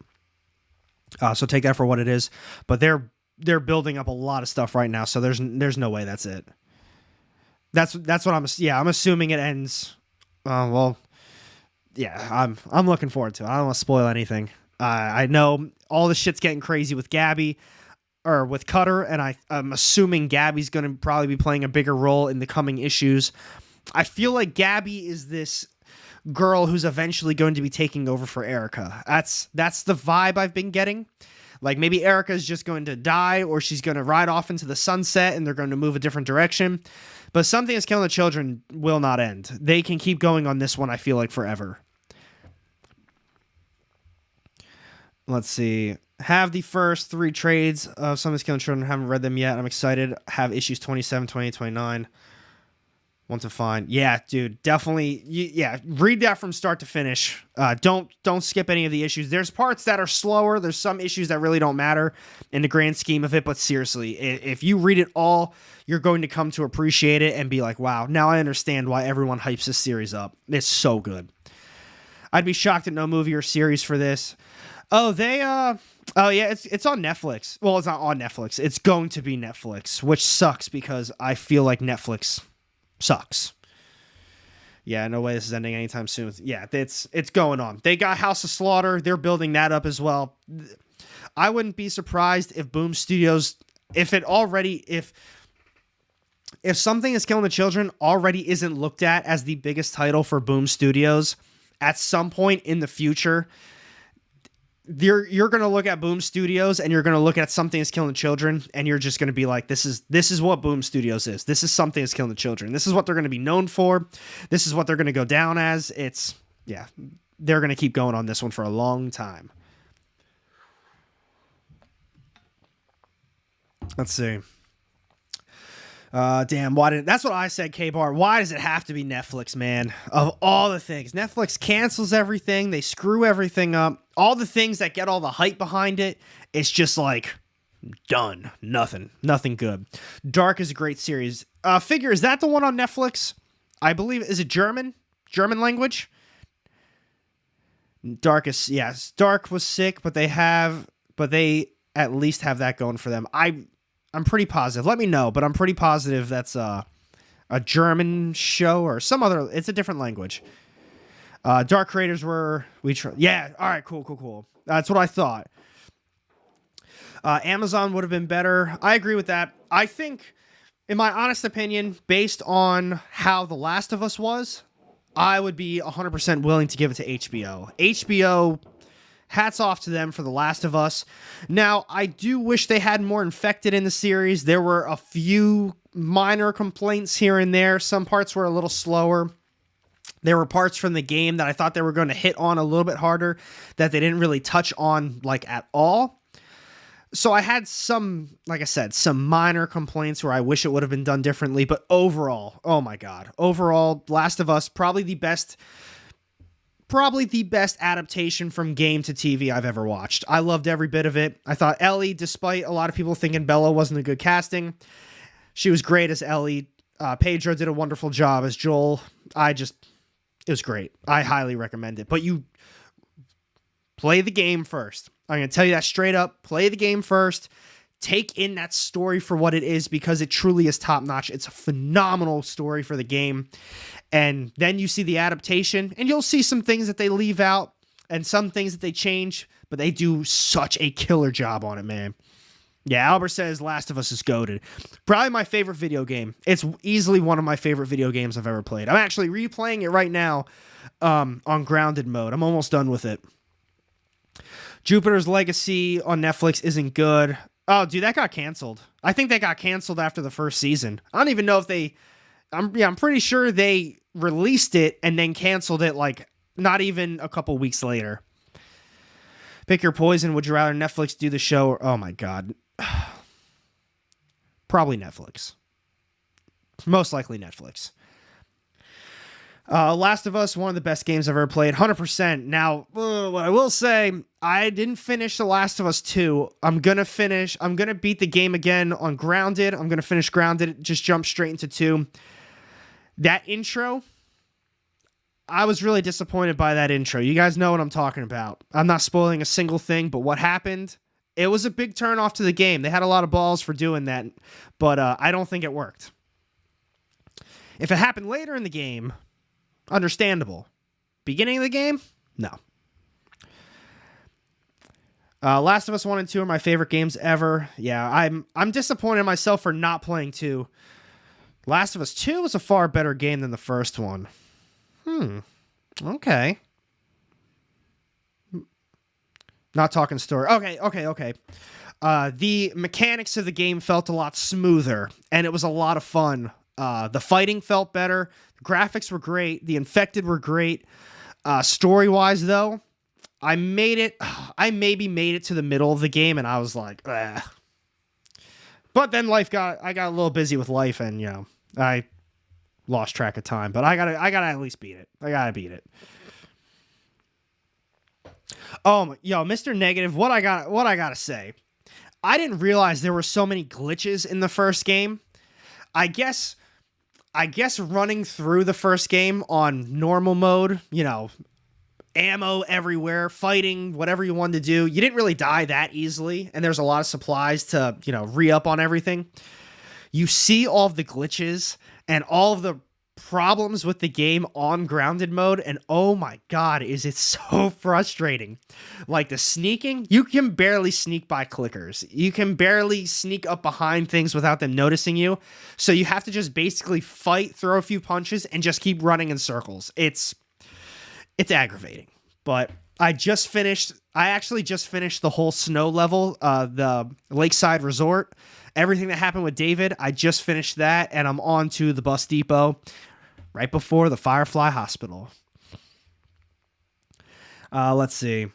S1: So take that for what it is. But they're building up a lot of stuff right now, so there's no way that's it. That's what I'm assuming it ends. I'm looking forward to it. I don't want to spoil anything. I know all the shit's getting crazy with Gabby or with Cutter, and I'm assuming Gabby's going to probably be playing a bigger role in the coming issues. I feel like Gabby is this girl who's eventually going to be taking over for Erica. That's the vibe I've been getting. Like maybe Erica's just going to die, or she's going to ride off into the sunset and they're going to move a different direction. But Something is Killing the Children will not end. They can keep going on this one, I feel like, forever. Let's see. Have the first 3 trades of Something is Killing Children. Haven't read them yet. I'm excited. Have issues 27, 28, 29. Want to find. Yeah, dude, definitely. Read that from start to finish. Don't skip any of the issues. There's parts that are slower. There's some issues that really don't matter in the grand scheme of it. But seriously, if you read it all, you're going to come to appreciate it and be like, wow, now I understand why everyone hypes this series up. It's so good. I'd be shocked at no movie or series for this. It's on Netflix. Well, it's not on Netflix. It's going to be Netflix, which sucks because I feel like Netflix sucks. Yeah, no way this is ending anytime soon. Yeah, it's going on. They got House of Slaughter. They're building that up as well. I wouldn't be surprised if Boom Studios, if Something Is Killing the Children already isn't looked at as the biggest title for Boom Studios, at some point in the future, you're going to look at Boom Studios and you're going to look at Something Is Killing the Children and you're just going to be like, this is what Boom Studios is. This is Something Is Killing the Children. This is what they're going to be known for. This is what they're going to go down as. They're going to keep going on this one for a long time. Let's see. Damn, that's what I said, K-Bar. Why does it have to be Netflix, man? Of all the things. Netflix cancels everything. They screw everything up. All the things that get all the hype behind it, it's just like, done. Nothing good. Dark is a great series. Figure, is that the one on Netflix? I believe, is it German? German language? Dark is, yes. Dark was sick, but they at least have that going for them. I'm pretty positive. Let me know, but I'm pretty positive that's a German show or some other. It's a different language. Dark creators were yeah. All right. Cool. That's what I thought. Amazon would have been better. I agree with that. I think, in my honest opinion, based on how The Last of Us was, I would be 100% willing to give it to HBO. HBO. Hats off to them for The Last of Us. Now, I do wish they had more infected in the series. There were a few minor complaints here and there. Some parts were a little slower. There were parts from the game that I thought they were going to hit on a little bit harder that they didn't really touch on, like, at all. So I had some, like I said, some minor complaints where I wish it would have been done differently. But overall, oh my God. Overall, Last of Us, probably the best adaptation from game to TV I've ever watched. I loved every bit of it. I thought Ellie, despite a lot of people thinking Bella wasn't a good casting, she was great as Ellie. Pedro did a wonderful job as Joel. It was great. I highly recommend it. But you play the game first. I'm going to tell you that straight up. Play the game first. Take in that story for what it is, because it truly is top-notch. It's a phenomenal story for the game. And then you see the adaptation, and you'll see some things that they leave out and some things that they change, but they do such a killer job on it, man. Yeah, Albert says Last of Us is goated. Probably my favorite video game. It's easily one of my favorite video games I've ever played. I'm actually replaying it right now on grounded mode. I'm almost done with it. Jupiter's Legacy on Netflix isn't good. Oh, dude, that got canceled. I think they got canceled after the first season. I don't even know if they... I'm pretty sure they released it and then canceled it, like, not even a couple weeks later. Pick your poison. Would you rather Netflix do the show or... Oh, my God. Probably Netflix. Most likely Netflix. Last of Us, one of the best games I've ever played. 100%. Now, what I will say, I didn't finish The Last of Us 2. I'm going to beat the game again on Grounded. I'm going to finish Grounded, just jump straight into 2. That intro, I was really disappointed by that intro. You guys know what I'm talking about. I'm not spoiling a single thing, but what happened, it was a big turn off to the game. They had a lot of balls for doing that, but I don't think it worked. If it happened later in the game, understandable. Beginning of the game? No. Last of Us 1 and 2 are my favorite games ever. Yeah, I'm disappointed in myself for not playing 2. Last of Us 2 was a far better game than the first one. Okay. Not talking story. Okay. The mechanics of the game felt a lot smoother, and it was a lot of fun. The fighting felt better. The graphics were great. The infected were great. Story-wise, though, I maybe made it to the middle of the game, and I was like, ugh. But then I got a little busy with life, and I lost track of time. But I gotta at least beat it. I gotta beat it. Mr. Negative, what I gotta say, I didn't realize there were so many glitches in the first game. I guess running through the first game on normal mode, ammo everywhere, fighting, whatever you wanted to do, you didn't really die that easily, and there's a lot of supplies to, re-up on everything. You see all of the glitches and all of the problems with the game on grounded mode, and oh my god, is it so frustrating. Like the sneaking, you can barely sneak by clickers. You can barely sneak up behind things without them noticing you. So you have to just basically fight, throw a few punches, and just keep running in circles. It's aggravating. But I actually just finished the whole snow level, the Lakeside Resort. Everything that happened with David, I just finished that, and I'm on to the bus depot right before the Firefly Hospital. Let's see.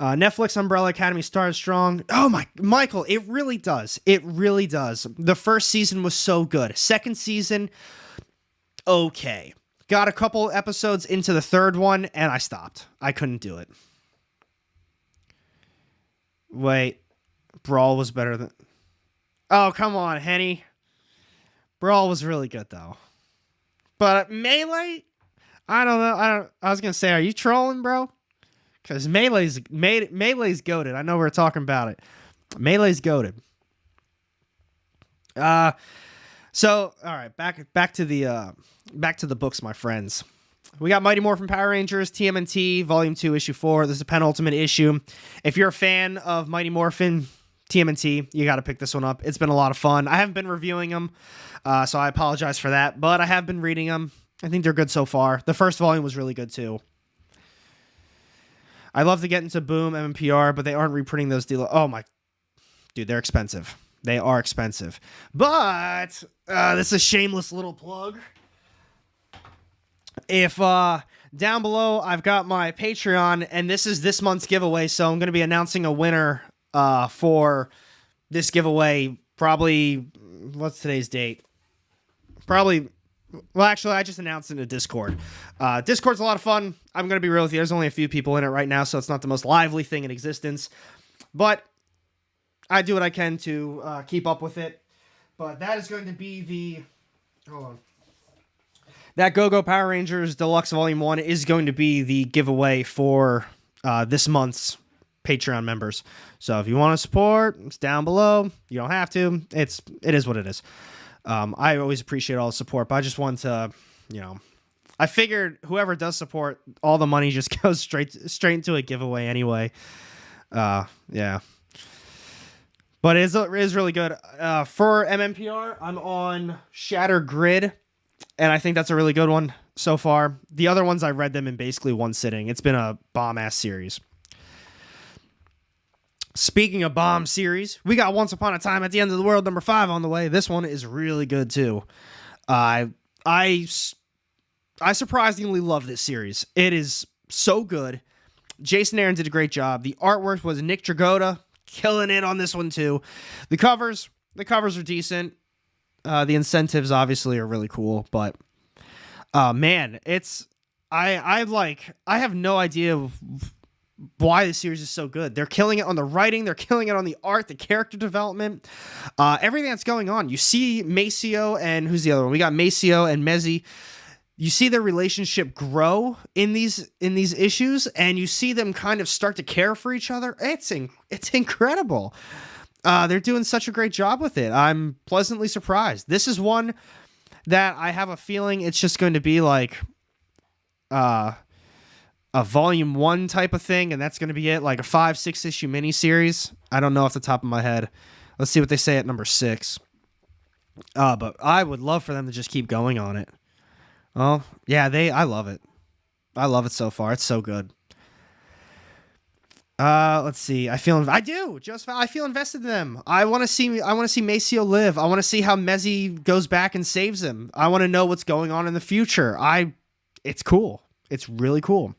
S1: Netflix Umbrella Academy started strong. Oh my, Michael, it really does. It really does. The first season was so good. Second season, okay. Got a couple episodes into the third one, and I stopped. I couldn't do it. Wait, Brawl was better than... Oh, come on, Henny. Brawl was really good, though. But Melee? I don't know. I was going to say, are you trolling, bro? Because Melee's goated. I know we're talking about it. Melee's goated. So, all right, back to the books, my friends. We got Mighty Morphin Power Rangers, TMNT, Volume 2, Issue 4. This is the penultimate issue. If you're a fan of Mighty Morphin, TMNT, you got to pick this one up. It's been a lot of fun. I haven't been reviewing them, so I apologize for that, but I have been reading them. I think they're good so far. The first volume was really good, too. I love to get into Boom, MMPR, but they aren't reprinting those deals. Oh, my... Dude, they're expensive. They are expensive. But this is a shameless little plug. If down below, I've got my Patreon, and this is this month's giveaway, so I'm going to be announcing a winner for this giveaway. Probably, what's today's date? Probably, well, actually, I just announced it in Discord. Discord's a lot of fun. I'm going to be real with you. There's only a few people in it right now, so it's not the most lively thing in existence. But I do what I can to keep up with it. But that is going to be the... Hold on. That Go-Go Power Rangers Deluxe Volume 1 is going to be the giveaway for this month's Patreon members. So if you want to support, it's down below. You don't have to. It is what it is. I always appreciate all the support, but I just want to, I figured whoever does support, all the money just goes straight into a giveaway anyway. Yeah. But it is really good. For MMPR, I'm on Shatter Grid, and I think that's a really good one so far. The other ones, I read them in basically one sitting. It's been a bomb-ass series. Speaking of bomb series, we got Once Upon a Time at the End of the World number 5 on the way. This one is really good, too. I surprisingly love this series. It is so good. Jason Aaron did a great job. The artwork was Nick Dragotta, killing it on this one, too. The covers are decent. The incentives obviously are really cool, but man, I have no idea why the series is so good. They're killing it on the writing, they're killing it on the art, the character development, everything that's going on. You see Maceo and who's the other one? We got Maceo and Mezzi. You see their relationship grow in these issues, and you see them kind of start to care for each other. It's incredible. They're doing such a great job with it. I'm pleasantly surprised. This is one that I have a feeling it's just going to be like a volume 1 type of thing, and that's going to be it, like a 5-6 issue miniseries. I don't know off the top of my head. Let's see what they say at number 6. But I would love for them to just keep going on it. Oh, yeah, I love it. I love it so far. It's so good. Let's see. I feel invested in them. I want to see Maceo live. I want to see how Mezzi goes back and saves him. I want to know what's going on in the future. It's cool. It's really cool.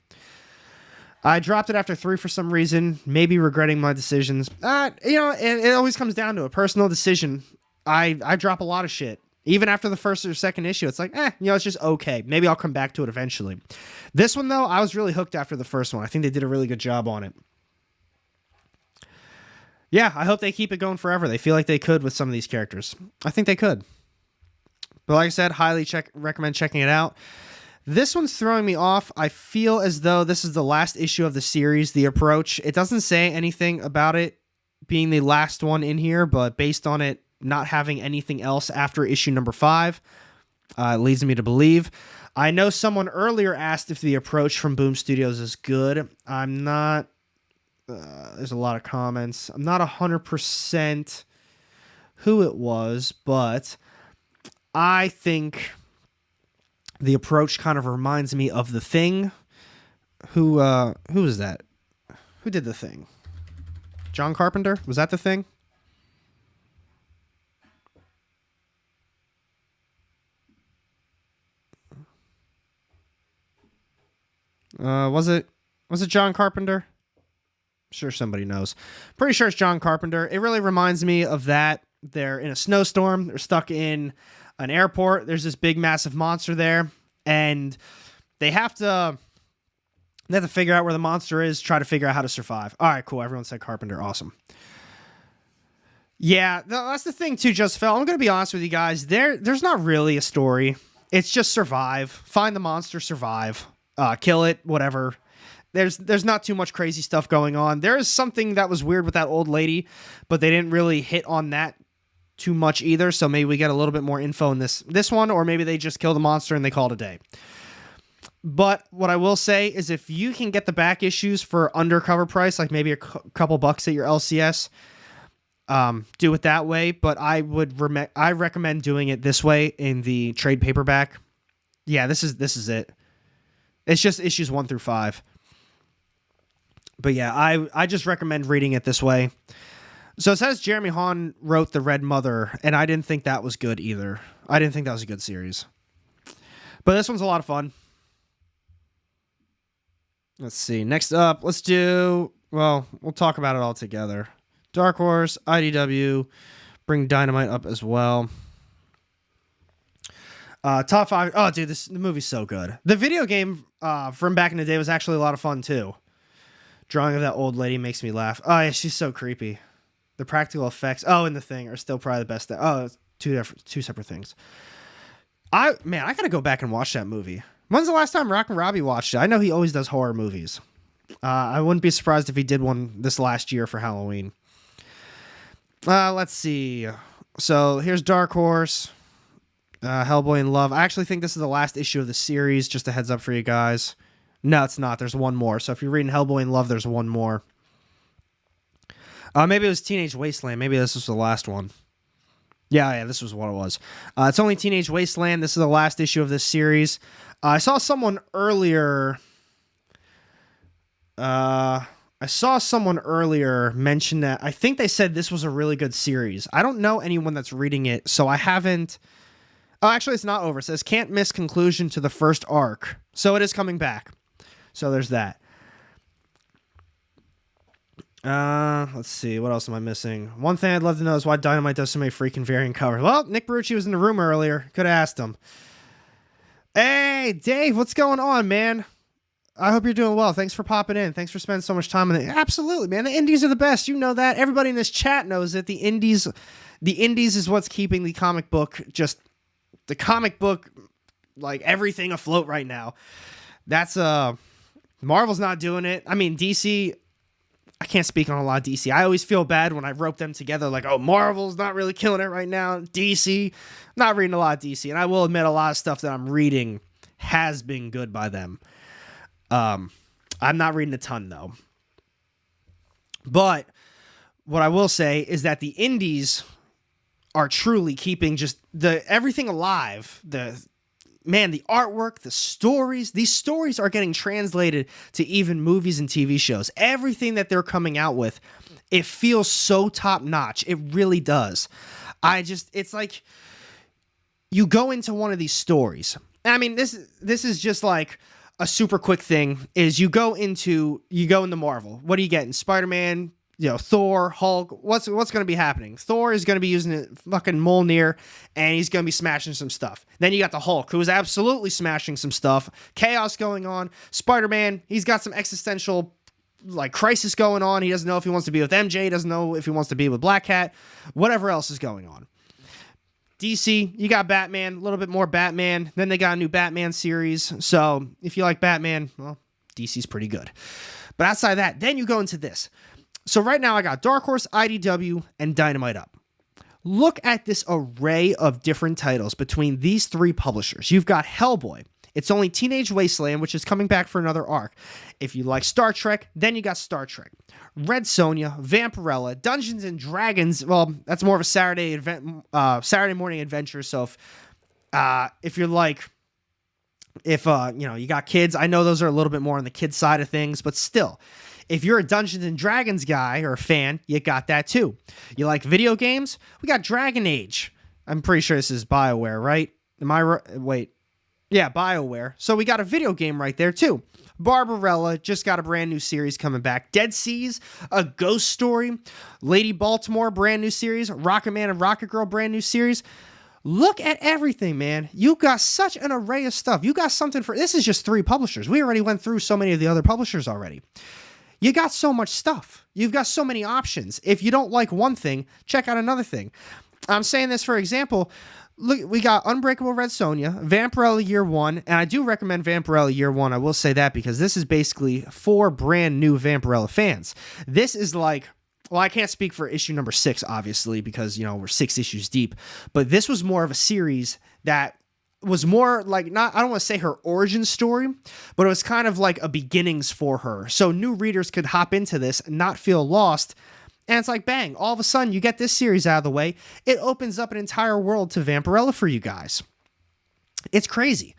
S1: I dropped it after 3 for some reason, maybe regretting my decisions. It always comes down to a personal decision. I drop a lot of shit. Even after the first or second issue, it's like, it's just okay. Maybe I'll come back to it eventually. This one, though, I was really hooked after the first one. I think they did a really good job on it. Yeah, I hope they keep it going forever. They feel like they could with some of these characters. I think they could. But like I said, highly recommend checking it out. This one's throwing me off. I feel as though this is the last issue of the series, The Approach. It doesn't say anything about it being the last one in here, but based on it not having anything else after issue number 5, leads me to believe. I know someone earlier asked if the approach from Boom Studios is good. I'm not. There's a lot of comments. I'm not 100% who it was, but I think the approach kind of reminds me of The Thing. Who is that? Who did The Thing? John Carpenter? Was that The Thing? Was it John Carpenter? Sure somebody knows. Pretty sure it's John Carpenter. It really reminds me of that. They're in a snowstorm. They're stuck in an airport. There's this big, massive monster there, and they have to figure out where the monster is, try to figure out how to survive. All right, cool. Everyone said Carpenter. Awesome. Yeah, that's the thing too, Just Fell. I'm going to be honest with you guys. There's not really a story. It's just survive. Find the monster, survive. Kill it, whatever. There's not too much crazy stuff going on. There is something that was weird with that old lady, but they didn't really hit on that too much either, so maybe we get a little bit more info in this one, or maybe they just kill the monster and they call it a day. But what I will say is if you can get the back issues for undercover price, like maybe a couple bucks at your LCS, do it that way, but I recommend doing it this way in the trade paperback. Yeah, this is it. It's just issues 1 through 5. But yeah, I just recommend reading it this way. So it says Jeremy Hahn wrote The Red Mother, and I didn't think that was good either. I didn't think that was a good series. But this one's a lot of fun. Let's see. Next up, we'll talk about it all together. Dark Horse, IDW, bring Dynamite up as well. Top 5. Oh, dude, the movie's so good. The video game from back in the day was actually a lot of fun, too. Drawing of that old lady makes me laugh. Oh, yeah, she's so creepy. The practical effects, and The Thing are still probably the best. Two separate things. I gotta go back and watch that movie. When's the last time Rockin' Robbie watched it? I know he always does horror movies. I wouldn't be surprised if he did one this last year for Halloween. Let's see. So here's Dark Horse, Hellboy in Love. I actually think this is the last issue of the series. Just a heads up for you guys. No, it's not. There's one more. So if you're reading Hellboy in Love, there's one more. Maybe it was Teenage Wasteland. Maybe this was the last one. Yeah, this was what it was. It's only Teenage Wasteland. This is the last issue of this series. I saw someone earlier mention that I think they said this was a really good series. I don't know anyone that's reading it, so I haven't. Oh, actually, it's not over. It says can't miss conclusion to the first arc. So it is coming back. So there's that. Let's see. What else am I missing? One thing I'd love to know is why Dynamite does so many freaking variant covers. Well, Nick Barucci was in the room earlier. Could have asked him. Hey, Dave, what's going on, man? I hope you're doing well. Thanks for popping in. Thanks for spending so much time on it. Absolutely, man. The indies are the best. You know that. Everybody in this chat knows that the indies is what's keeping the comic book, like everything afloat right now. That's, Marvel's not doing it. I mean, DC, I can't speak on a lot of DC. I always feel bad when I rope them together like, oh, Marvel's not really killing it right now. DC, I'm not reading a lot of DC. And I will admit a lot of stuff that I'm reading has been good by them. I'm not reading a ton, though. But what I will say is that the indies are truly keeping just everything alive. The artwork, the stories, these stories are getting translated to even movies and TV shows. Everything that they're coming out with, it feels so top notch. It really does. It's like you go into one of these stories. I mean, this is just like a super quick thing is you go into Marvel. What are you getting? Spider-Man, Thor, Hulk. What's going to be happening? Thor is going to be using a fucking Mjolnir, and he's going to be smashing some stuff. Then you got the Hulk, who is absolutely smashing some stuff. Chaos going on. Spider-Man, he's got some existential crisis going on. He doesn't know if he wants to be with MJ. He doesn't know if he wants to be with Black Cat. Whatever else is going on. DC, you got Batman, a little bit more Batman. Then they got a new Batman series. So if you like Batman, well, DC's pretty good. But outside of that, then you go into this. So right now I got Dark Horse, IDW, and Dynamite up. Look at this array of different titles between these three publishers. You've got Hellboy. It's only Teenage Wasteland, which is coming back for another arc. If you like Star Trek, then you got Star Trek. Red Sonja, Vampirella, Dungeons and Dragons. Well, that's more of a Saturday morning adventure. So if you're like, if you got kids, I know those are a little bit more on the kid side of things, but still, if you're a Dungeons and Dragons guy or a fan, you got that too. You like video games? We got Dragon Age. I'm pretty sure this is BioWare, right? Am I right? Wait. Yeah, BioWare. So we got a video game right there too. Barbarella just got a brand new series coming back. Dead Seas, a ghost story. Lady Baltimore, brand new series. Rocket Man and Rocket Girl, brand new series. Look at everything, man. You got such an array of stuff. You got something for... This is just 3 publishers. We already went through so many of the other publishers already. You got so much stuff. You've got so many options. If you don't like one thing, check out another thing. I'm saying this for example... Look, we got Unbreakable Red Sonja, Vampirella Year 1, and I do recommend Vampirella Year 1, I will say that, because this is basically for brand new Vampirella fans. This is like, well, I can't speak for issue number 6, obviously, because, we're 6 issues deep, but this was more of a series that was more like, I don't want to say her origin story, but it was kind of like a beginnings for her, so new readers could hop into this and not feel lost. And it's like, bang, all of a sudden you get this series out of the way. It opens up an entire world to Vampirella for you guys. It's crazy.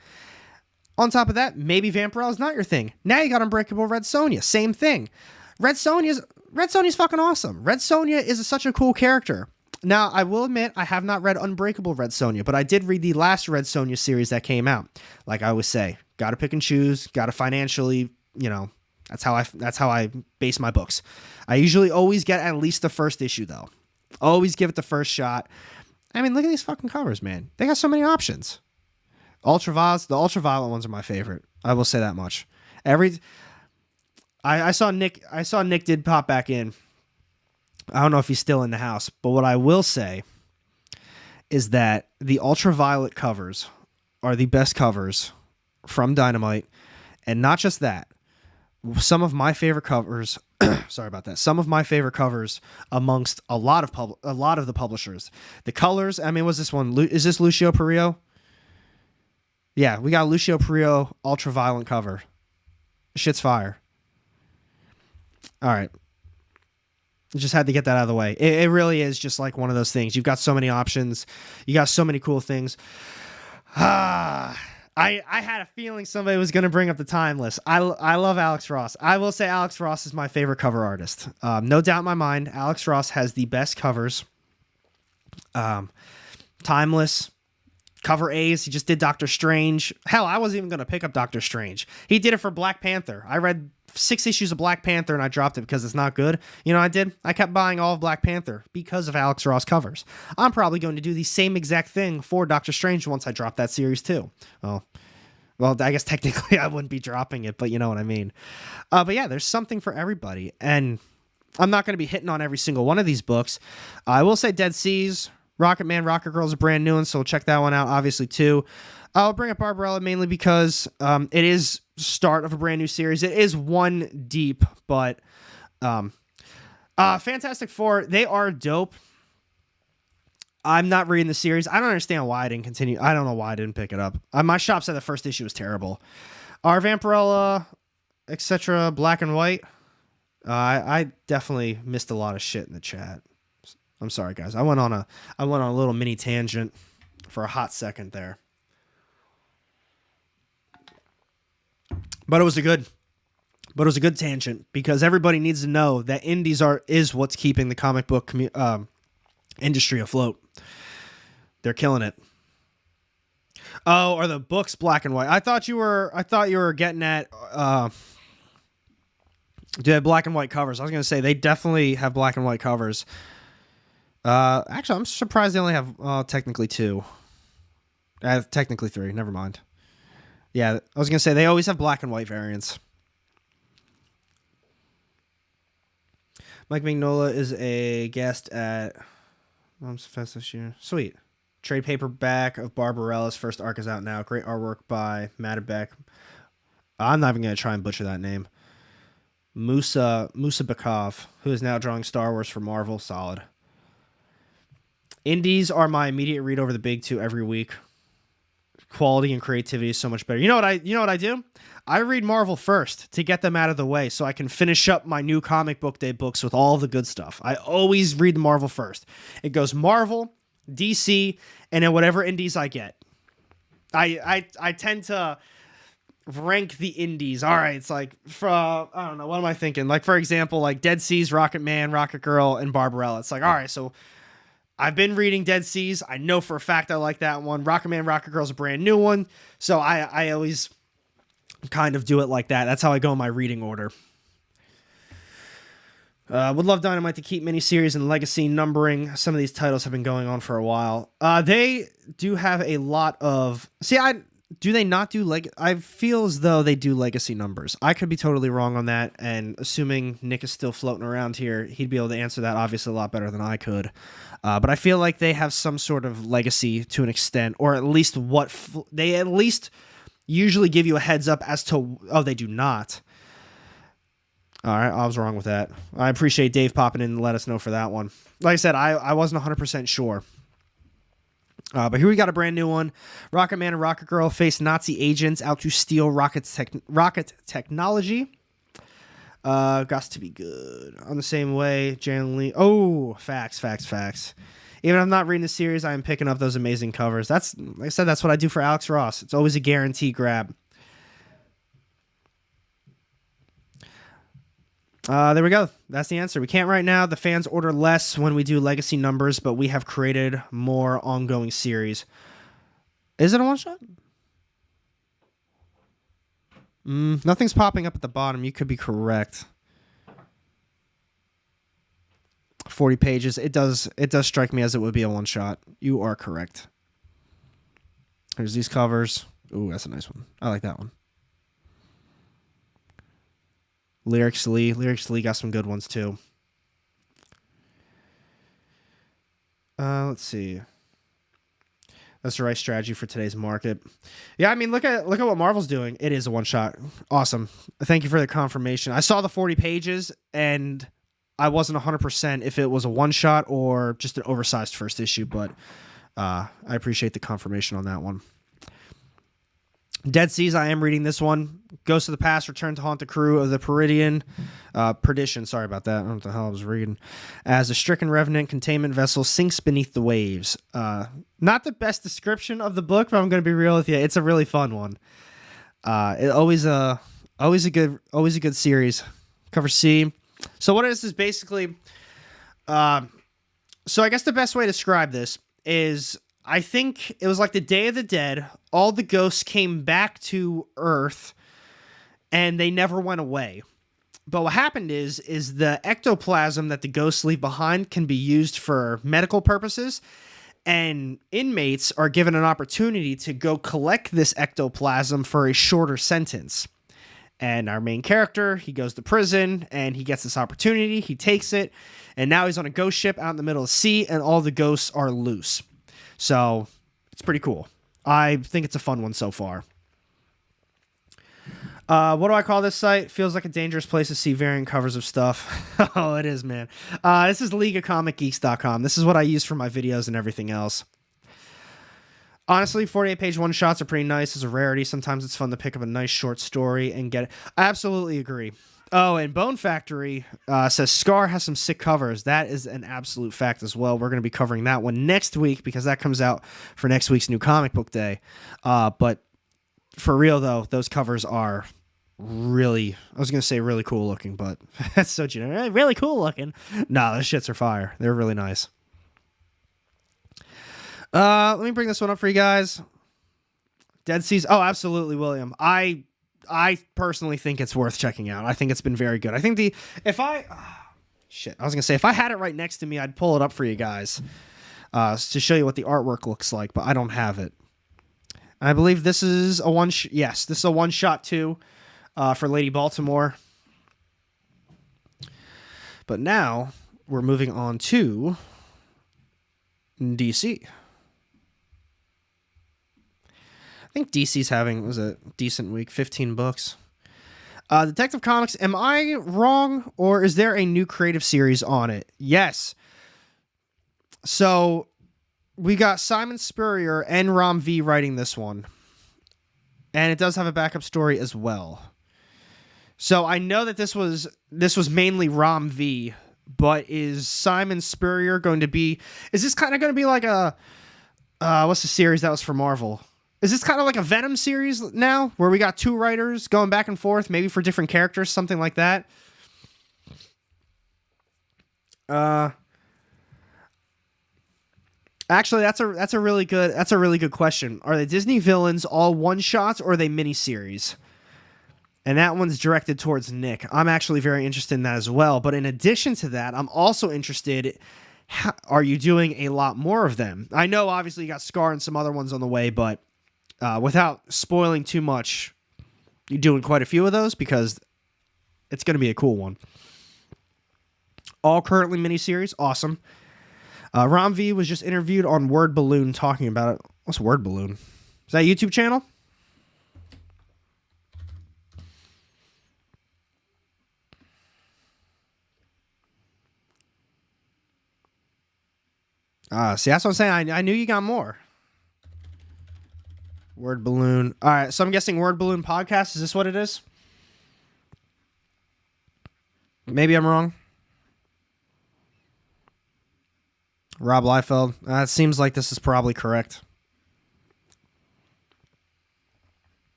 S1: On top of that, maybe Vampirella's not your thing. Now you got Unbreakable Red Sonja. Same thing. Red Sonja's fucking awesome. Red Sonja is such a cool character. Now, I will admit, I have not read Unbreakable Red Sonja, but I did read the last Red Sonja series that came out. Like I always say, gotta pick and choose, gotta financially, That's how I base my books. I usually always get at least the first issue, though. Always give it the first shot. I mean, look at these fucking covers, man. They got so many options. The ultraviolet ones are my favorite. I will say that much. I saw Nick did pop back in. I don't know if he's still in the house, but what I will say is that the ultraviolet covers are the best covers from Dynamite, and not just that. Some of my favorite covers, sorry about that. Some of my favorite covers amongst a lot of the publishers. The colors, I mean, was this one? Is this Lucio Perillo? Yeah, we got Lucio Perillo ultraviolet cover. Shit's fire. All right. Just had to get that out of the way. It really is just like one of those things. You've got so many options. You got so many cool things. I had a feeling somebody was going to bring up the Timeless. I love Alex Ross. I will say Alex Ross is my favorite cover artist. No doubt in my mind, Alex Ross has the best covers. Timeless, cover A's. He just did Doctor Strange. Hell, I wasn't even going to pick up Doctor Strange. He did it for Black Panther. I read 6 issues of Black Panther and I dropped it because it's not good. You know what I did? I kept buying all of Black Panther because of Alex Ross covers. I'm probably going to do the same exact thing for Doctor Strange once I drop that series too. Well, I guess technically I wouldn't be dropping it, but you know what I mean. But yeah, there's something for everybody. And I'm not going to be hitting on every single one of these books. I will say Dead Seas, Rocket Man, Rocket Girl is a brand new one, so check that one out obviously too. I'll bring up Barbarella mainly because it is start of a brand new series. It is one deep, but Fantastic Four, they are dope. I'm not reading the series. I don't understand why I didn't continue. I don't know why I didn't pick it up. My shop said the first issue was terrible. Our Vampirella, etc., black and white. I definitely missed a lot of shit in the chat. I'm sorry, guys. I went on a little mini tangent for a hot second there. But it was a good tangent because everybody needs to know that indies is what's keeping the comic book industry afloat. They're killing it. Oh, are the books black and white? I thought you were getting at do they have black and white covers? I was gonna say they definitely have black and white covers. Actually, I'm surprised they only have technically 2. Technically 3. Never mind. Yeah, I was going to say, they always have black and white variants. Mike Mignola is a guest at Mom's Fest this year. Sweet. Trade paperback of Barbarella's first arc is out now. Great artwork by Madabek. I'm not even going to try and butcher that name. Musa Bakov, who is now drawing Star Wars for Marvel. Solid. Indies are my immediate read over the big two every week. Quality and creativity is so much better. You know what I do? I read Marvel first to get them out of the way so I can finish up my new comic book day books with all the good stuff. I always read the Marvel first. It goes Marvel, DC, and then whatever indies I get. I tend to rank the indies. All right, it's like I don't know, what am I thinking? Like, for example, like Dead Seas, Rocket Man, Rocket Girl, and Barbarella. It's like, all right, so I've been reading Dead Seas. I know for a fact I like that one. Rocket Man, Rocket Girl's a brand new one. So I always kind of do it like that. That's how I go in my reading order. Would love Dynamite to keep miniseries and legacy numbering. Some of these titles have been going on for a while. They do have a lot of... Do they not do I feel as though they do legacy numbers. I could be totally wrong on that, and assuming Nick is still floating around here, he'd be able to answer that obviously a lot better than I could. But I feel like they have some sort of legacy to an extent, or at least they at least usually give you a heads up as to... Oh, they do not. All right, I was wrong with that. I appreciate Dave popping in and let us know for that one. Like I said, I wasn't 100% sure. But here we got a brand new one. Rocket Man and Rocket Girl face Nazi agents out to steal rocket technology. Got to be good. On the same way, Jan Lee. Oh, facts. Even if I'm not reading the series, I am picking up those amazing covers. Like I said, that's what I do for Alex Ross. It's always a guarantee grab. There we go. That's the answer. We can't right now. The fans order less when we do legacy numbers, but we have created more ongoing series. Is it a one-shot? Nothing's popping up at the bottom. You could be correct. 40 pages. It does strike me as it would be a one-shot. You are correct. There's these covers. Ooh, that's a nice one. I like that one. Lyrics Lee got some good ones too. Let's see. That's the right strategy for today's market. Yeah, I mean, look at what Marvel's doing. It is a one shot. Awesome. Thank you for the confirmation. I saw the 40 pages and I wasn't 100% if it was a one shot or just an oversized first issue, but I appreciate the confirmation on that one. Dead Seas, I am reading this one. Ghosts of the Past return to haunt the crew of the Perdition. Sorry about that. I don't know what the hell I was reading. As a stricken revenant containment vessel sinks beneath the waves. Not the best description of the book, but I'm going to be real with you. It's a really fun one. Always a good series. Cover C. So what is this basically? So I guess the best way to describe this is, I think it was like the Day of the Dead. All the ghosts came back to Earth, and they never went away. But what happened is the ectoplasm that the ghosts leave behind can be used for medical purposes, and inmates are given an opportunity to go collect this ectoplasm for a shorter sentence. And our main character, he goes to prison, and he gets this opportunity. He takes it, and now he's on a ghost ship out in the middle of the sea, and all the ghosts are loose. So it's pretty cool. I think it's a fun one so far. What do I call this site? Feels like a dangerous place to see variant covers of stuff. Oh, it is, man. This is leagueofcomicgeeks.com. This is what I use for my videos and everything else. Honestly, 48-page one-shots are pretty nice as a rarity. Sometimes it's fun to pick up a nice short story and get it. I absolutely agree. Oh, and Bone Factory says Scar has some sick covers. That is an absolute fact as well. We're going to be covering that one next week because that comes out for next week's new comic book day. But for real, though, those covers are really, I was going to say really cool looking, but that's so generic. Really cool looking. No, those shits are fire. They're really nice. Let me bring this one up for you guys. Dead Seas. Oh, absolutely, William. I personally think it's worth checking out. I think it's been very good. I think if I was going to say, if I had it right next to me, I'd pull it up for you guys to show you what the artwork looks like, but I don't have it. I believe this is a one. Yes, this is a one shot too for Lady Baltimore. But now we're moving on to DC. I think DC's having, was a decent week, 15 books. Detective Comics, am I wrong, or is there a new creative series on it? Yes. So we got Simon Spurrier and Rom V writing this one. And it does have a backup story as well. So I know that this was mainly Rom V, but is Simon Spurrier going to be... Is this kind of going to be like a... what's the series that was for Marvel? Is this kind of like a Venom series now, where we got 2 writers going back and forth, maybe for different characters, something like that? Actually, that's a really good question. Are the Disney villains all one-shots, or are they miniseries? And that one's directed towards Nick. I'm actually very interested in that as well. But in addition to that, I'm also interested, are you doing a lot more of them? I know, obviously, you got Scar and some other ones on the way, but without spoiling too much, you're doing quite a few of those, because it's going to be a cool one. All currently miniseries. Awesome. Rom V was just interviewed on Word Balloon talking about it. What's Word Balloon? Is that a YouTube channel? See, that's what I'm saying. I knew you got more. Word Balloon. All right, so I'm guessing Word Balloon podcast. Is this what it is? Maybe I'm wrong. Rob Liefeld. It seems like this is probably correct.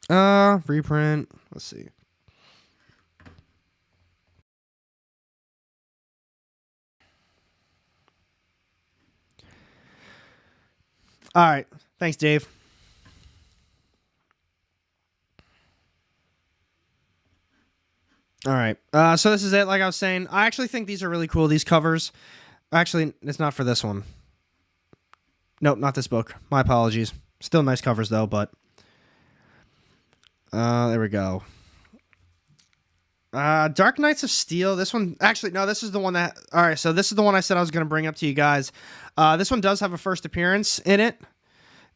S1: Reprint. Let's see. All right. Thanks, Dave. All right. So this is it. Like I was saying, I actually think these are really cool, these covers. Actually, it's not for this one. Nope, not this book. My apologies. Still nice covers, though, but... there we go. Dark Knights of Steel. This one... Actually, no, this is the one that... All right, so this is the one I said I was going to bring up to you guys. This one does have a first appearance in it.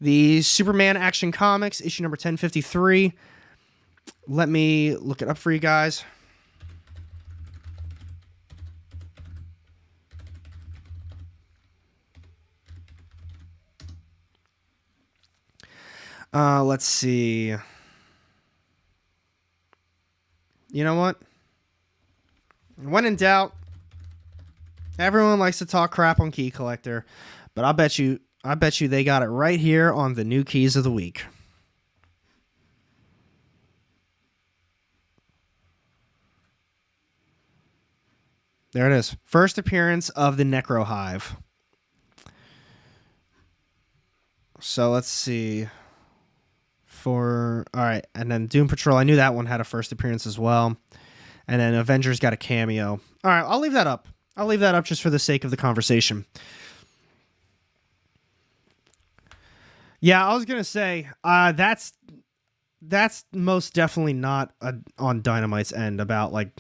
S1: The Superman Action Comics, issue number 1053. Let me look it up for you guys. Let's see. You know what? When in doubt, everyone likes to talk crap on Key Collector, but I bet you they got it right here on the new keys of the week. There it is. First appearance of the Necro Hive. So let's see. All right, and then Doom Patrol. I knew that one had a first appearance as well. And then Avengers got a cameo. All right, I'll leave that up. I'll leave that up just for the sake of the conversation. Yeah, I was going to say, that's most definitely not on Dynamite's end about, like,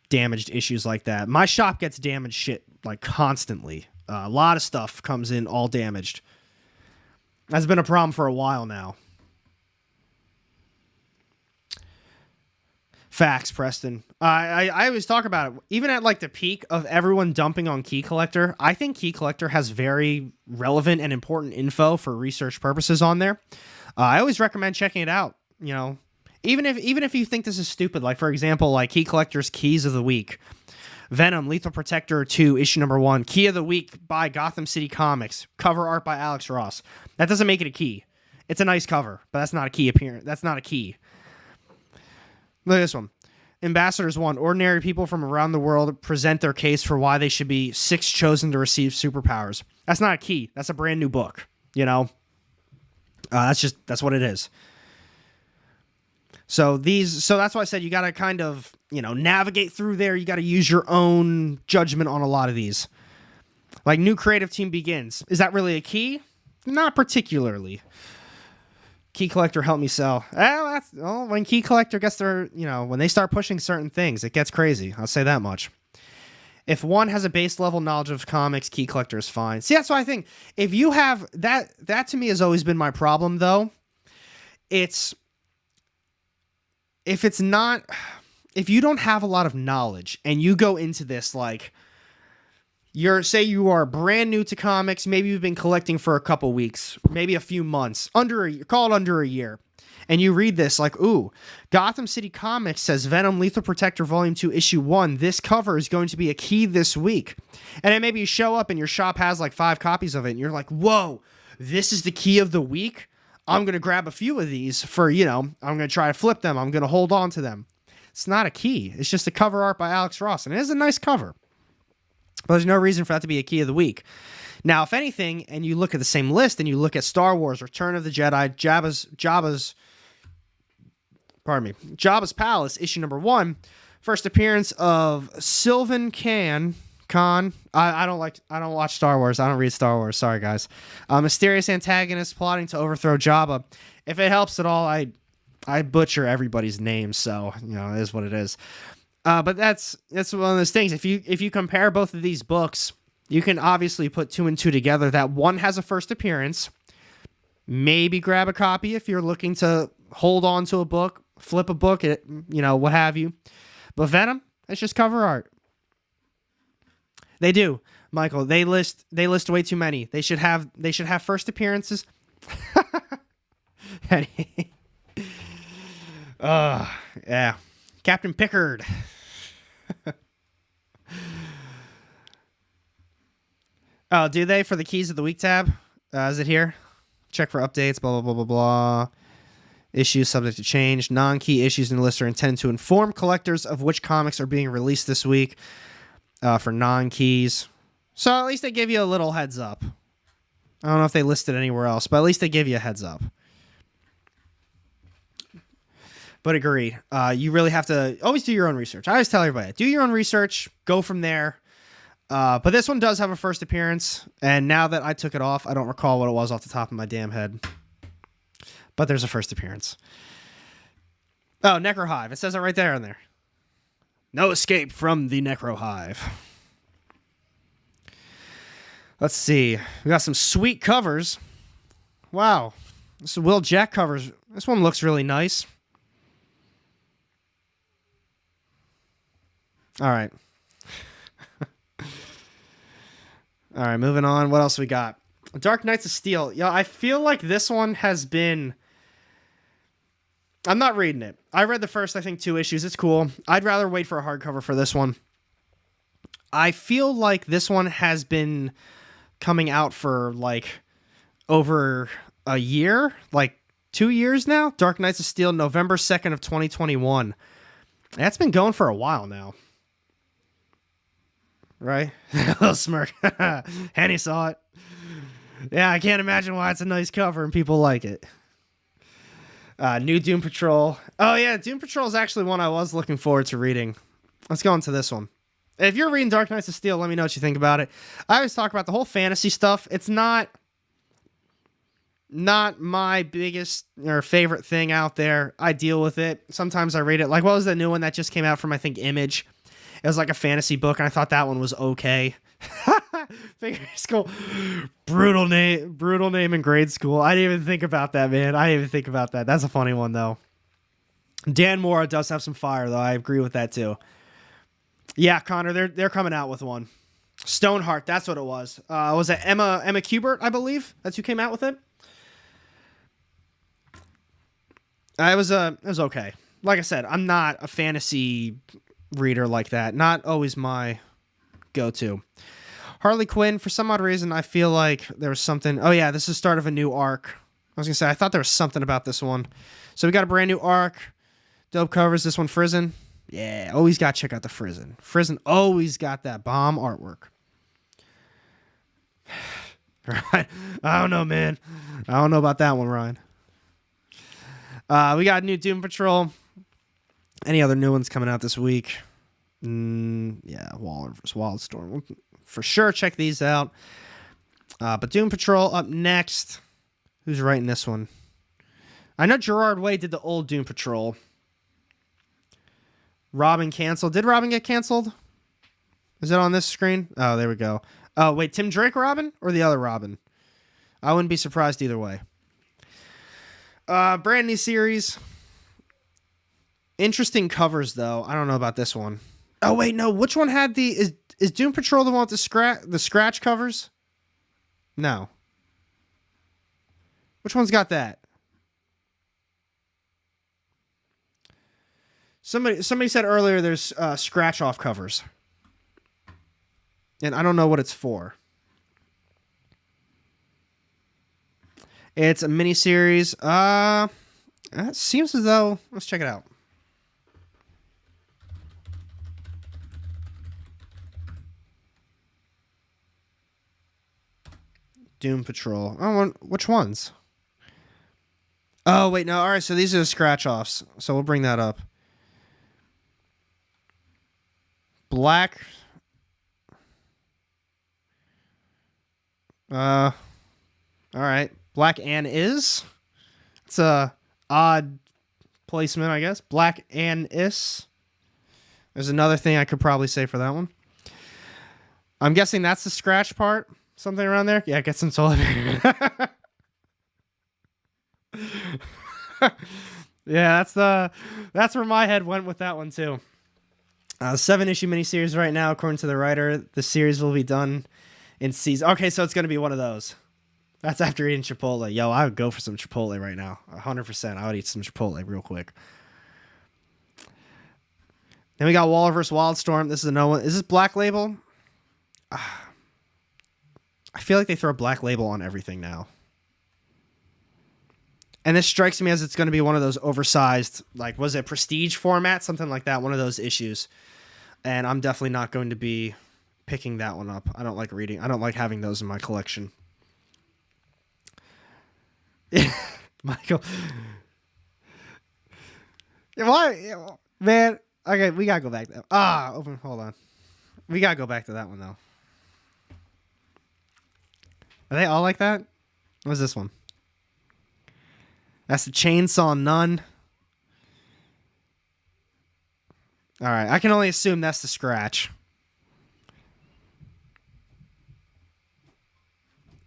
S1: damaged issues like that. My shop gets damaged shit, like, constantly. A lot of stuff comes in all damaged. That's been a problem for a while now. Facts, Preston. I always talk about it. Even at like the peak of everyone dumping on Key Collector, I think Key Collector has very relevant and important info for research purposes on there. I always recommend checking it out. You know, even if you think this is stupid, like for example, like Key Collector's Keys of the Week, Venom, Lethal Protector 2, issue number 1, Key of the Week by Gotham City Comics, cover art by Alex Ross. That doesn't make it a key. It's a nice cover, but that's not a key appearance. That's not a key. Look at this one. Ambassadors 1. Ordinary people from around the world present their case for why they should be 6 chosen to receive superpowers. That's not a key. That's a brand new book. You know? That's what it is. So that's why I said you got to kind of, you know, navigate through there. You got to use your own judgment on a lot of these. Like New Creative Team Begins. Is that really a key? Not particularly. Key Collector helped me sell. When Key Collector gets their, you know, when they start pushing certain things, it gets crazy. I'll say that much. If one has a base level knowledge of comics, Key Collector is fine. See, that's why I think if you have that to me has always been my problem though. If you don't have a lot of knowledge and you go into this like, Say you are brand new to comics, maybe you've been collecting for a couple weeks, maybe a few months, call it under a year. And you read this like, ooh, Gotham City Comics says Venom Lethal Protector Volume 2 Issue 1. This cover is going to be a key this week. And then maybe you show up and your shop has like 5 copies of it. And you're like, whoa, this is the key of the week? I'm going to grab a few of these for, I'm going to try to flip them. I'm going to hold on to them. It's not a key. It's just a cover art by Alex Ross. And it is a nice cover. But there's no reason for that to be a key of the week. Now, if anything, and you look at the same list and you look at Star Wars, Return of the Jedi, Jabba's Palace, issue number 1, first appearance of Sylvan Khan. I don't watch Star Wars. I don't read Star Wars. Sorry, guys. Mysterious antagonist plotting to overthrow Jabba. If it helps at all, I butcher everybody's names, so it is what it is. But that's one of those things. If you compare both of these books, you can obviously put 2 and 2 together. That one has a first appearance. Maybe grab a copy if you're looking to hold on to a book, flip a book, what have you. But Venom, it's just cover art. They do, Michael. They list way too many. They should have first appearances. Yeah. Captain Pickard. Oh, do they for the Keys of the Week tab? Is it here? Check for updates, blah, blah, blah, blah, blah. Issues subject to change. Non-key issues in the list are intended to inform collectors of which comics are being released this week for non-keys. So at least they give you a little heads up. I don't know if they list it anywhere else, but at least they give you a heads up. But agreed. You really have to always do your own research. I always tell everybody, do your own research, go from there. But this one does have a first appearance, and now that I took it off, I don't recall what it was off the top of my damn head. But there's a first appearance. Oh, Necrohive. It says it right there in there. No escape from the Necrohive. Let's see. We got some sweet covers. Wow. This is Will Jack covers. This one looks really nice. All right. All right, moving on. What else we got? Dark Knights of Steel. Yeah, I feel like this one has been... I'm not reading it. I read the first, I think, 2 issues. It's cool. I'd rather wait for a hardcover for this one. I feel like this one has been coming out for, over a year. 2 years now? Dark Knights of Steel, November 2nd of 2021. That's been going for a while now. Right? A little smirk. Henny saw it. Yeah, I can't imagine why it's a nice cover and people like it. New Doom Patrol. Oh, yeah, Doom Patrol is actually one I was looking forward to reading. Let's go into this one. If you're reading Dark Knights of Steel, let me know what you think about it. I always talk about the whole fantasy stuff. It's not my biggest or favorite thing out there. I deal with it. Sometimes I read it. What was the new one that just came out from, I think, Image? It was a fantasy book, and I thought that one was okay. Figure school. Brutal name in grade school. I didn't even think about that, man. I didn't even think about that. That's a funny one, though. Dan Mora does have some fire, though. I agree with that, too. Yeah, Connor, they're coming out with one. Stoneheart, that's what it was. Was it Emma Kubert, I believe? That's who came out with it? It was okay. Like I said, I'm not a fantasy reader like that. Not always my go-to. Harley Quinn, for some odd reason, I feel like there was something... Oh, yeah, this is the start of a new arc. I was going to say, I thought there was something about this one. So we got a brand new arc. Dope covers. This one, Frizen. Yeah, always got to check out the Frizen. Frizen always got that bomb artwork. Right? I don't know, man. I don't know about that one, Ryan. We got new Doom Patrol. Any other new ones coming out this week? Yeah, Waller vs. Wildstorm. We'll for sure check these out. But Doom Patrol up next. Who's writing this one? I know Gerard Way did the old Doom Patrol. Robin canceled. Did Robin get canceled? Is it on this screen? Oh, there we go. Oh, wait, Tim Drake Robin or the other Robin? I wouldn't be surprised either way. Brand new series. Interesting covers, though. I don't know about this one. Oh wait, no. Which one had the is Doom Patrol the one with the scratch covers? No. Which one's got that? Somebody said earlier there's scratch off covers. And I don't know what it's for. It's a miniseries. It seems as though, let's check it out. Doom Patrol. Oh, which ones? Oh, wait, no. All right, so these are the scratch-offs. So we'll bring that up. Black. All right. Black Ann is. It's a odd placement, I guess. Black Ann is. There's another thing I could probably say for that one. I'm guessing that's the scratch part. Something around there. Yeah, get some toilet paper. Yeah, that's where my head went with that one too. 7-issue miniseries right now, according to the writer. The series will be done in season. Okay, so it's gonna be one of those. That's after eating Chipotle. Yo, I would go for some Chipotle right now. 100%. I would eat some Chipotle real quick. Then we got Waller vs. Wildstorm. This is a no one. Is this Black Label? I feel like they throw Black Label on everything now. And this strikes me as it's going to be one of those oversized, like, was it prestige format? Something like that. One of those issues. And I'm definitely not going to be picking that one up. I don't like reading. I don't like having those in my collection. Michael. Why? Man. Okay, we got to go back to that. Open. Hold on. We got to go back to that one, though. Are they all like that? What's this one? That's the Chainsaw Nun. All right. I can only assume that's the scratch.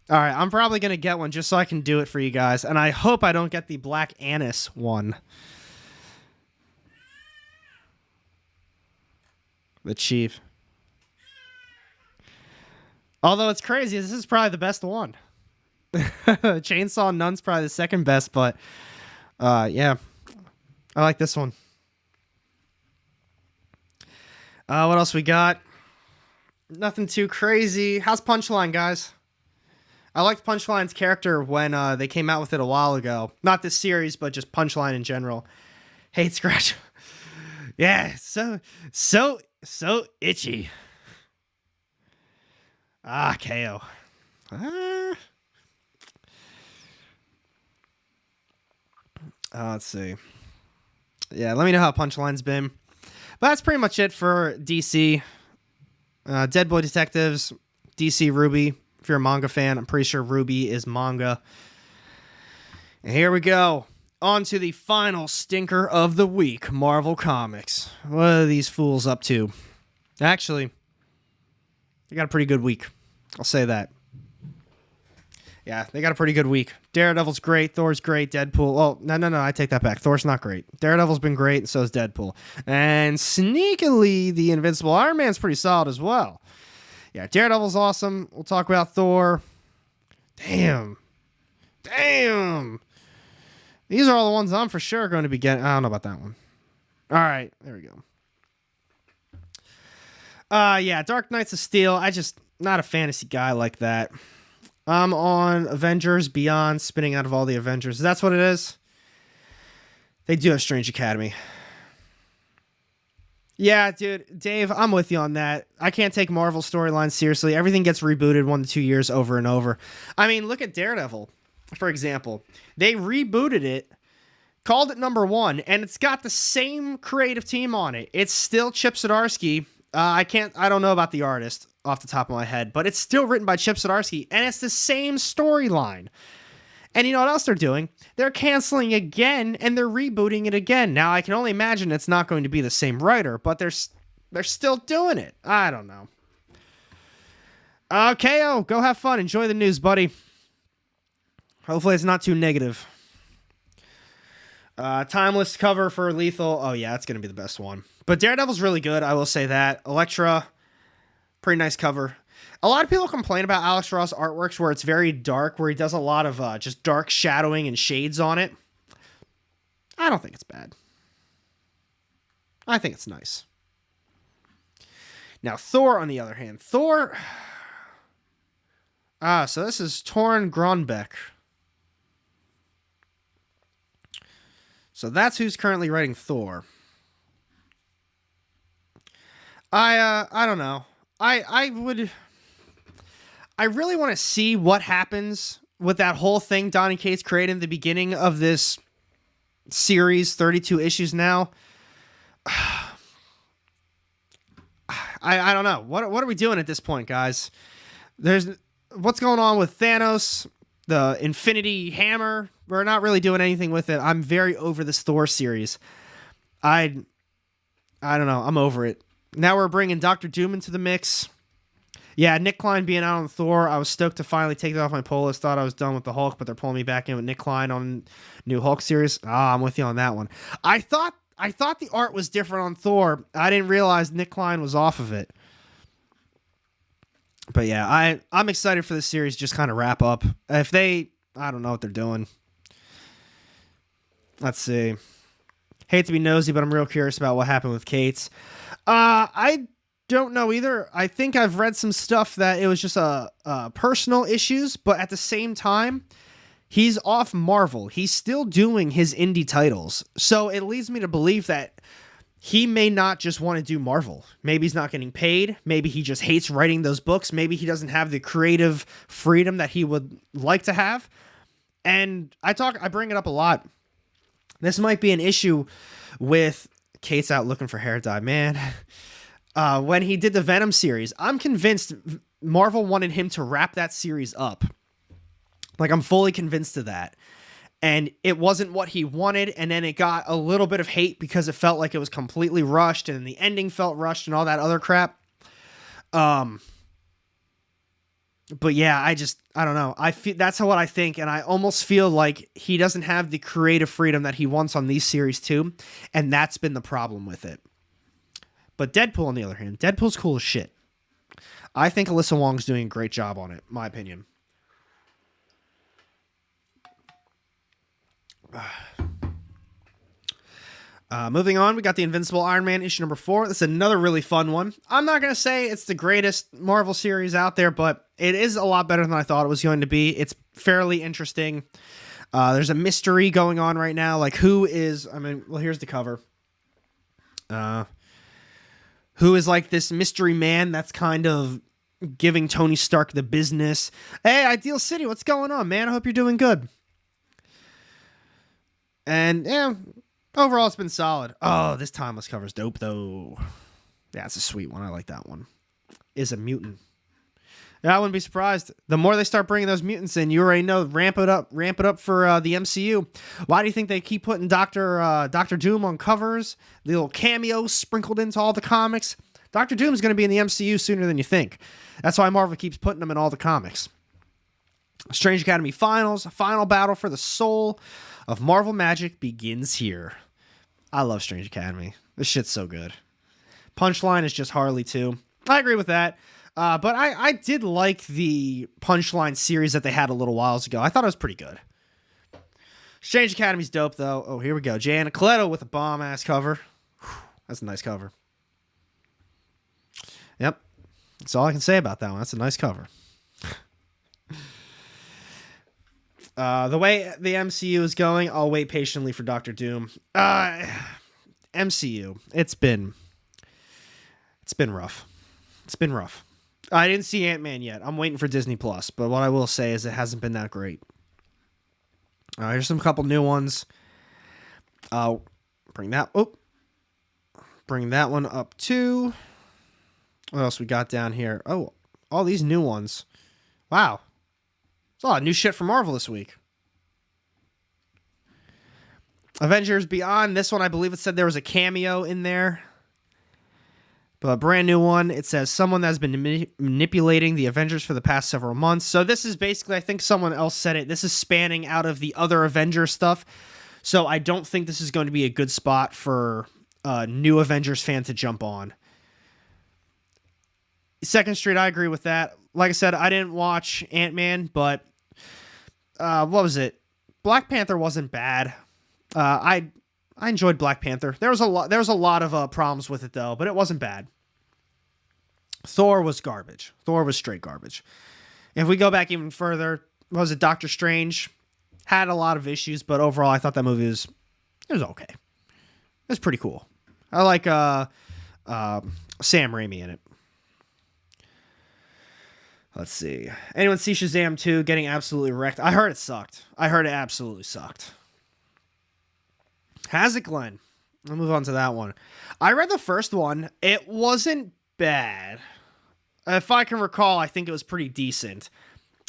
S1: All right. I'm probably going to get one just so I can do it for you guys. And I hope I don't get the Black Anise one. The Chief. Although it's crazy, this is probably the best one. Chainsaw Nun's probably the second best, but yeah. I like this one. What else we got? Nothing too crazy. How's Punchline, guys? I liked Punchline's character when they came out with it a while ago. Not this series, but just Punchline in general. Hate Scratch. Yeah, so itchy. KO. Let's see. Yeah, let me know how Punchline's been. But that's pretty much it for DC. Dead Boy Detectives, DC Ruby. If you're a manga fan, I'm pretty sure Ruby is manga. And here we go. On to the final stinker of the week, Marvel Comics. What are these fools up to? Actually, they got a pretty good week. I'll say that. Yeah, they got a pretty good week. Daredevil's great. Thor's great. Deadpool. Oh, no. I take that back. Thor's not great. Daredevil's been great, and so is Deadpool. And sneakily, the Invincible Iron Man's pretty solid as well. Yeah, Daredevil's awesome. We'll talk about Thor. Damn. These are all the ones I'm for sure going to be getting. I don't know about that one. All right, there we go. Yeah, Dark Knights of Steel. I just not a fantasy guy like that. I'm on Avengers Beyond, spinning out of all the Avengers. That's what it is. They do have Strange Academy. Yeah, dude, Dave, I'm with you on that. I can't take Marvel storylines seriously. Everything gets rebooted 1 to 2 years over and over. I mean, look at Daredevil, for example. They rebooted it, called it #1, and it's got the same creative team on it. It's still Chip Zdarsky. I don't know about the artist off the top of my head, but it's still written by Chip Zdarsky, and it's the same storyline. And you know what else they're doing? They're canceling again, and they're rebooting it again. Now, I can only imagine it's not going to be the same writer, but they're still doing it. I don't know. KO, go have fun. Enjoy the news, buddy. Hopefully it's not too negative. Timeless cover for Lethal. Oh, yeah, that's going to be the best one. But Daredevil's really good, I will say that. Elektra, pretty nice cover. A lot of people complain about Alex Ross artworks where it's very dark, where he does a lot of just dark shadowing and shades on it. I don't think it's bad. I think it's nice. Now, Thor, on the other hand. Thor... so this is Torn Gronbeck. So that's who's currently writing Thor. I don't know. I really want to see what happens with that whole thing Donny Cates created in the beginning of this series, 32 issues now. I don't know. What are we doing at this point, guys? There's what's going on with Thanos, the Infinity Hammer. We're not really doing anything with it. I'm very over this Thor series. I don't know. I'm over it. Now we're bringing Dr. Doom into the mix. Yeah, Nick Klein being out on Thor, I was stoked to finally take it off my pull list. Thought I was done with the Hulk, but they're pulling me back in with Nick Klein on new Hulk series. I'm with you on that one. I thought the art was different on Thor. I didn't realize Nick Klein was off of it. But yeah, I'm excited for this series to just kind of wrap up. If they, I don't know what they're doing. Let's see. Hate to be nosy, but I'm real curious about what happened with Cates. I don't know either. I think I've read some stuff that it was just personal issues, but at the same time, he's off Marvel. He's still doing his indie titles. So it leads me to believe that he may not just want to do Marvel. Maybe he's not getting paid. Maybe he just hates writing those books. Maybe he doesn't have the creative freedom that he would like to have. And I bring it up a lot. This might be an issue with Cates out looking for hair dye, man. When he did the Venom series, I'm convinced Marvel wanted him to wrap that series up. Like, I'm fully convinced of that. And it wasn't what he wanted, and then it got a little bit of hate because it felt like it was completely rushed, and the ending felt rushed and all that other crap. But yeah, I don't know. I feel that's what I think, and I almost feel like he doesn't have the creative freedom that he wants on these series too, and that's been the problem with it. But Deadpool, on the other hand, Deadpool's cool as shit. I think Alyssa Wong's doing a great job on it, my opinion. Moving on, we got the Invincible Iron Man issue number 4. This is another really fun one. I'm not going to say it's the greatest Marvel series out there, but it is a lot better than I thought it was going to be. It's fairly interesting. There's a mystery going on right now. Like, well, here's the cover. Who is like this mystery man that's kind of giving Tony Stark the business. Hey, Ideal City, what's going on, man? I hope you're doing good. And, yeah, overall, it's been solid. Oh, this Timeless cover's dope, though. Yeah, it's a sweet one. I like that one. Is a mutant. Yeah, I wouldn't be surprised. The more they start bringing those mutants in, you already know, ramp it up for the MCU. Why do you think they keep putting Dr. Doom on covers? The little cameos sprinkled into all the comics. Dr. Doom is going to be in the MCU sooner than you think. That's why Marvel keeps putting them in all the comics. Strange Academy Finals, a final battle for the soul of Marvel Magic begins here. I love Strange Academy. This shit's so good. Punchline is just Harley too. I agree with that. But I did like the Punchline series that they had a little whiles ago. I thought it was pretty good. Strange Academy's dope though. Oh, here we go. Jay Anacoletto with a bomb-ass cover. Whew, that's a nice cover. Yep. That's all I can say about that one. That's a nice cover. The way the MCU is going, I'll wait patiently for Dr. Doom. MCU, it's been rough. It's been rough. I didn't see Ant-Man yet. I'm waiting for Disney Plus, but what I will say is it hasn't been that great. Here's some couple new ones. Bring that one up too. What else we got down here? Oh, all these new ones. Wow. There's a lot of new shit from Marvel this week. Avengers Beyond. This one, I believe it said there was a cameo in there. But a brand new one. It says someone that's been manipulating the Avengers for the past several months. So this is basically, I think someone else said it, this is spanning out of the other Avengers stuff. So I don't think this is going to be a good spot for a new Avengers fan to jump on. Second Street, I agree with that. Like I said, I didn't watch Ant-Man, but what was it? Black Panther wasn't bad. I enjoyed Black Panther. There was a lot of problems with it though, but it wasn't bad. Thor was garbage. Thor was straight garbage. If we go back even further, what was it? Doctor Strange had a lot of issues, but overall, I thought that movie was okay. It was pretty cool. I like Sam Raimi in it. Let's see. Anyone see Shazam 2 getting absolutely wrecked? I heard it sucked. I heard it absolutely sucked. Has it, Glenn? I'll move on to that one. I read the first one. It wasn't bad. If I can recall, I think it was pretty decent.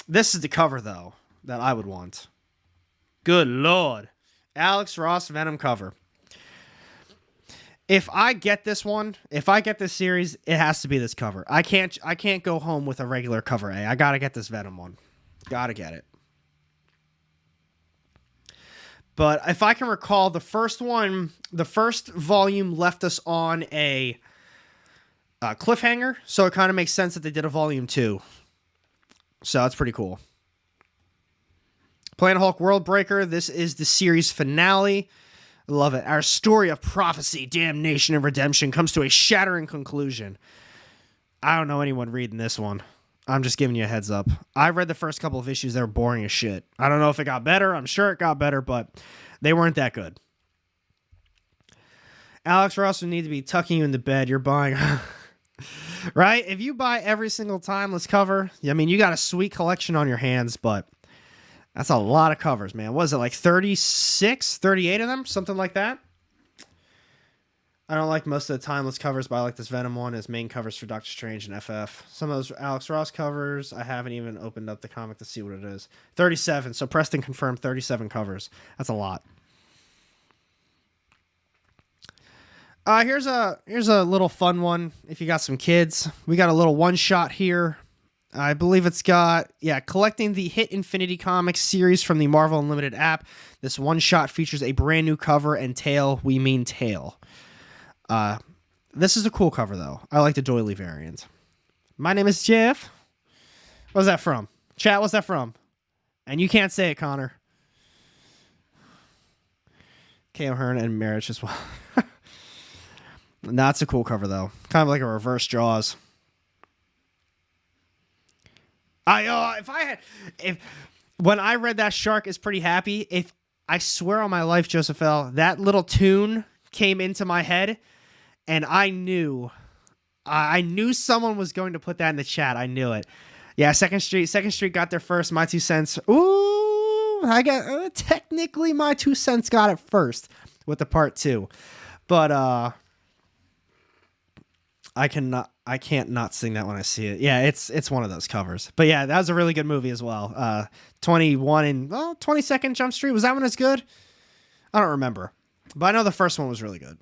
S1: This is the cover, though, that I would want. Good Lord. Alex Ross Venom cover. If I get this one, if I get this series, it has to be this cover. I can't go home with a regular cover A. I gotta get this Venom one. Gotta get it. But if I can recall, the first volume left us on a cliffhanger, so it kind of makes sense that they did a volume 2. So that's pretty cool. Planet Hulk World Breaker. This is the series finale. Love it. Our story of prophecy, damnation, and redemption comes to a shattering conclusion. I don't know anyone reading this one. I'm just giving you a heads up. I read the first couple of issues. They were boring as shit. I don't know if it got better. I'm sure it got better, but they weren't that good. Alex Ross would need to be tucking you into bed. You're buying... right? If you buy every single timeless cover, I mean, you got a sweet collection on your hands, but... that's a lot of covers, man. What is it, like 36, 38 of them? Something like that? I don't like most of the timeless covers, but I like this Venom one as main covers for Doctor Strange and FF. Some of those Alex Ross covers, I haven't even opened up the comic to see what it is. 37. So Preston confirmed 37 covers. That's a lot. Here's a little fun one if you got some kids. We got a little one-shot here. I believe it's got, collecting the hit Infinity Comics series from the Marvel Unlimited app. This one-shot features a brand new cover and tail. We mean tail. This is a cool cover, though. I like the doily variant. My name is Jeff. What's that from? Chat, what's that from? And you can't say it, Connor. K.O. Hearn and Marriage as well. That's a cool cover, though. Kind of like a reverse Jaws. When I read that shark is pretty happy, I swear on my life, Joseph L., that little tune came into my head, and I knew someone was going to put that in the chat. I knew it. Yeah, Second Street got there first. My 2 cents. Ooh, I got technically my 2 cents got it first with the part 2, but I can't not sing that when I see it. Yeah, it's one of those covers. But yeah, that was a really good movie as well. 21 and 22nd Jump Street. Was that one as good? I don't remember. But I know the first one was really good.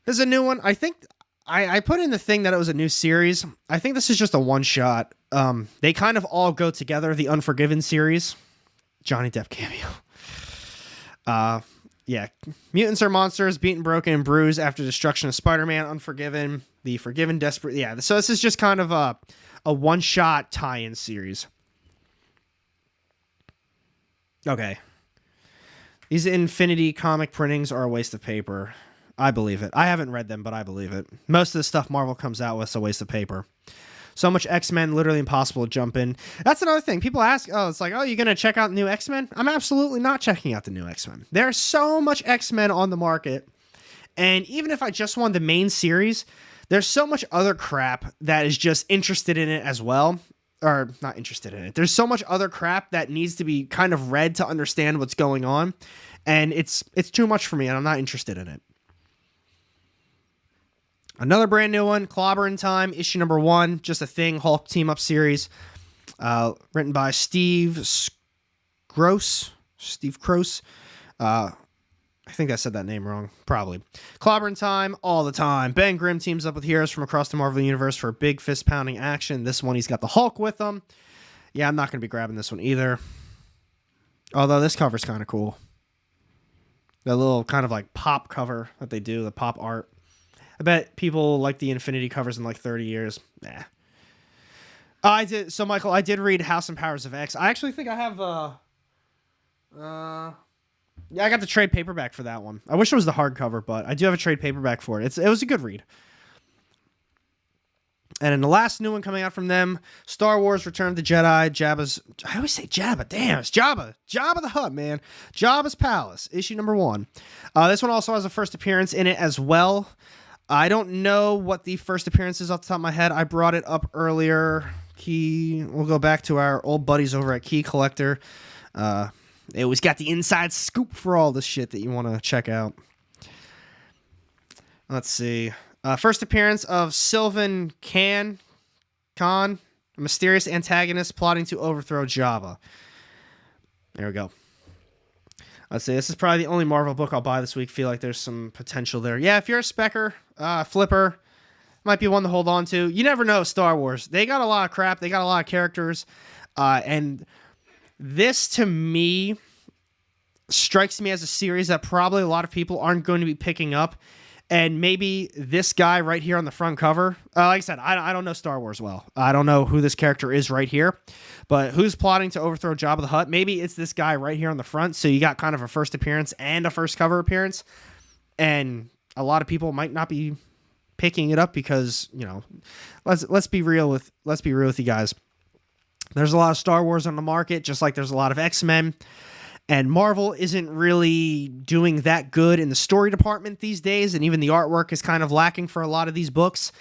S1: There's a new one. I think I put in the thing that it was a new series. I think this is just a one-shot. They kind of all go together. The Unforgiven series. Johnny Depp cameo. Yeah, mutants are monsters, beaten, broken, and bruised after destruction of Spider-Man, Unforgiven, The Forgiven, Desperate. Yeah, so this is just kind of a one-shot tie-in series. Okay. These Infinity comic printings are a waste of paper. I believe it. I haven't read them, but I believe it. Most of the stuff Marvel comes out with is a waste of paper. So much X-Men, literally impossible to jump in. That's another thing. People ask, it's like, you're going to check out the new X-Men? I'm absolutely not checking out the new X-Men. There's so much X-Men on the market. And even if I just want the main series, there's so much other crap that is just interested in it as well. Or not interested in it. There's so much other crap that needs to be kind of read to understand what's going on. And it's too much for me, and I'm not interested in it. Another brand new one, Clobber in Time, issue number 1, just a thing, Hulk team-up series, written by Steve Gross. I think I said that name wrong, probably. Clobber in Time, all the time. Ben Grimm teams up with heroes from across the Marvel Universe for big fist-pounding action. This one, he's got the Hulk with him. Yeah, I'm not going to be grabbing this one either. Although this cover's kind of cool. That little kind of like pop cover that they do, the pop art. I bet people like the Infinity covers in like 30 years. Nah. I did. So, Michael, I did read House and Powers of X. I actually think I have yeah, I got the trade paperback for that one. I wish it was the hardcover, but I do have a trade paperback for it. It was a good read. And in the last new one coming out from them, Star Wars Return of the Jedi, I always say Jabba. Damn, it's Jabba. Jabba the Hutt, man. Jabba's Palace, issue number 1. This one also has a first appearance in it as well. I don't know what the first appearance is off the top of my head. I brought it up earlier. We'll go back to our old buddies over at Key Collector. They always got the inside scoop for all this shit that you want to check out. Let's see. First appearance of Sylvan Khan, a mysterious antagonist plotting to overthrow Jabba. There we go. Let's see. This is probably the only Marvel book I'll buy this week. Feel like there's some potential there. Yeah, if you're a specker, flipper, might be one to hold on to. You never know, Star Wars. They got a lot of crap. They got a lot of characters. And this, to me, strikes me as a series that probably a lot of people aren't going to be picking up. And maybe this guy right here on the front cover, like I said, I don't know Star Wars well. I don't know who this character is right here. But who's plotting to overthrow Jabba the Hutt? Maybe it's this guy right here on the front. So you got kind of a first appearance and a first cover appearance. And a lot of people might not be picking it up because, you know, let's be real with you guys. There's a lot of Star Wars on the market, just like there's a lot of X-Men. And Marvel isn't really doing that good in the story department these days, and even the artwork is kind of lacking for a lot of these books.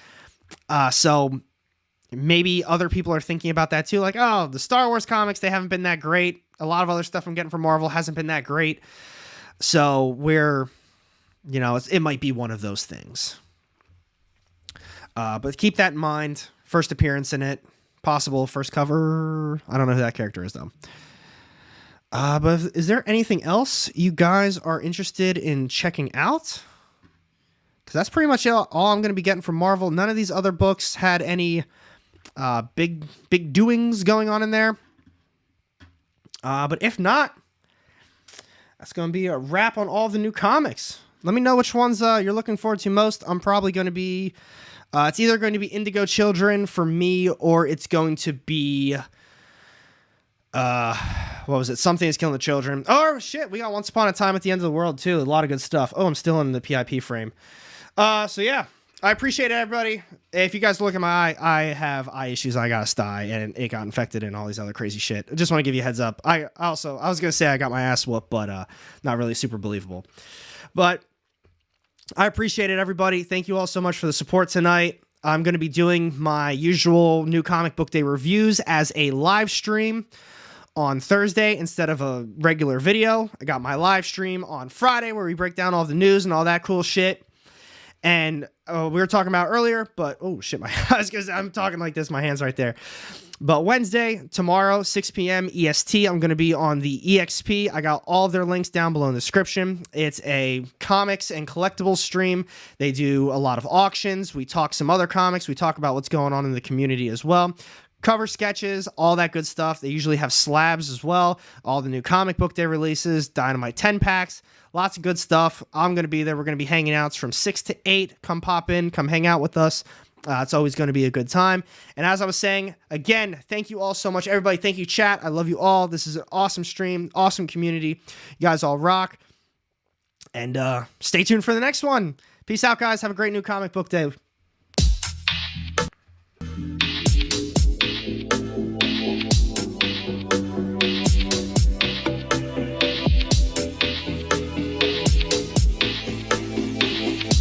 S1: So maybe other people are thinking about that too, like, oh, the Star Wars comics, they haven't been that great. A lot of other stuff I'm getting from Marvel hasn't been that great. So it might be one of those things. But keep that in mind. First appearance in it, possible first cover. I don't know who that character is, though. But is there anything else you guys are interested in checking out? Because that's pretty much all I'm going to be getting from Marvel. None of these other books had any big doings going on in there. But if not, that's going to be a wrap on all the new comics. Let me know which ones you're looking forward to most. I'm probably going to be... it's either going to be Indigo Children for me, or it's going to be... what was it? Something is Killing the Children. Oh, shit. We got Once Upon a Time at the End of the World, too. A lot of good stuff. Oh, I'm still in the PIP frame. So, yeah. I appreciate it, everybody. If you guys look at my eye, I have eye issues. I got a sty, and it got infected and all these other crazy shit. I just want to give you a heads up. I was going to say I got my ass whooped, but not really super believable. But I appreciate it, everybody. Thank you all so much for the support tonight. I'm going to be doing my usual new comic book day reviews as a live stream on Thursday instead of a regular video. I got my live stream on Friday where we break down all the news and all that cool shit. And we were talking about earlier, but oh shit, I'm talking like this, my hand's right there. But Wednesday, tomorrow, 6 p.m. EST, I'm going to be on the EXP. I got all their links down below in the description. It's a comics and collectibles stream. They do a lot of auctions. We talk some other comics. We talk about what's going on in the community as well. Cover sketches, all that good stuff. They usually have slabs as well. All the new comic book day releases, Dynamite 10 packs, lots of good stuff. I'm going to be there. We're going to be hanging out from 6 to 8. Come pop in, come hang out with us. It's always going to be a good time. And as I was saying, again, thank you all so much. Everybody, thank you, chat. I love you all. This is an awesome stream, awesome community. You guys all rock. And stay tuned for the next one. Peace out, guys. Have a great new comic book day.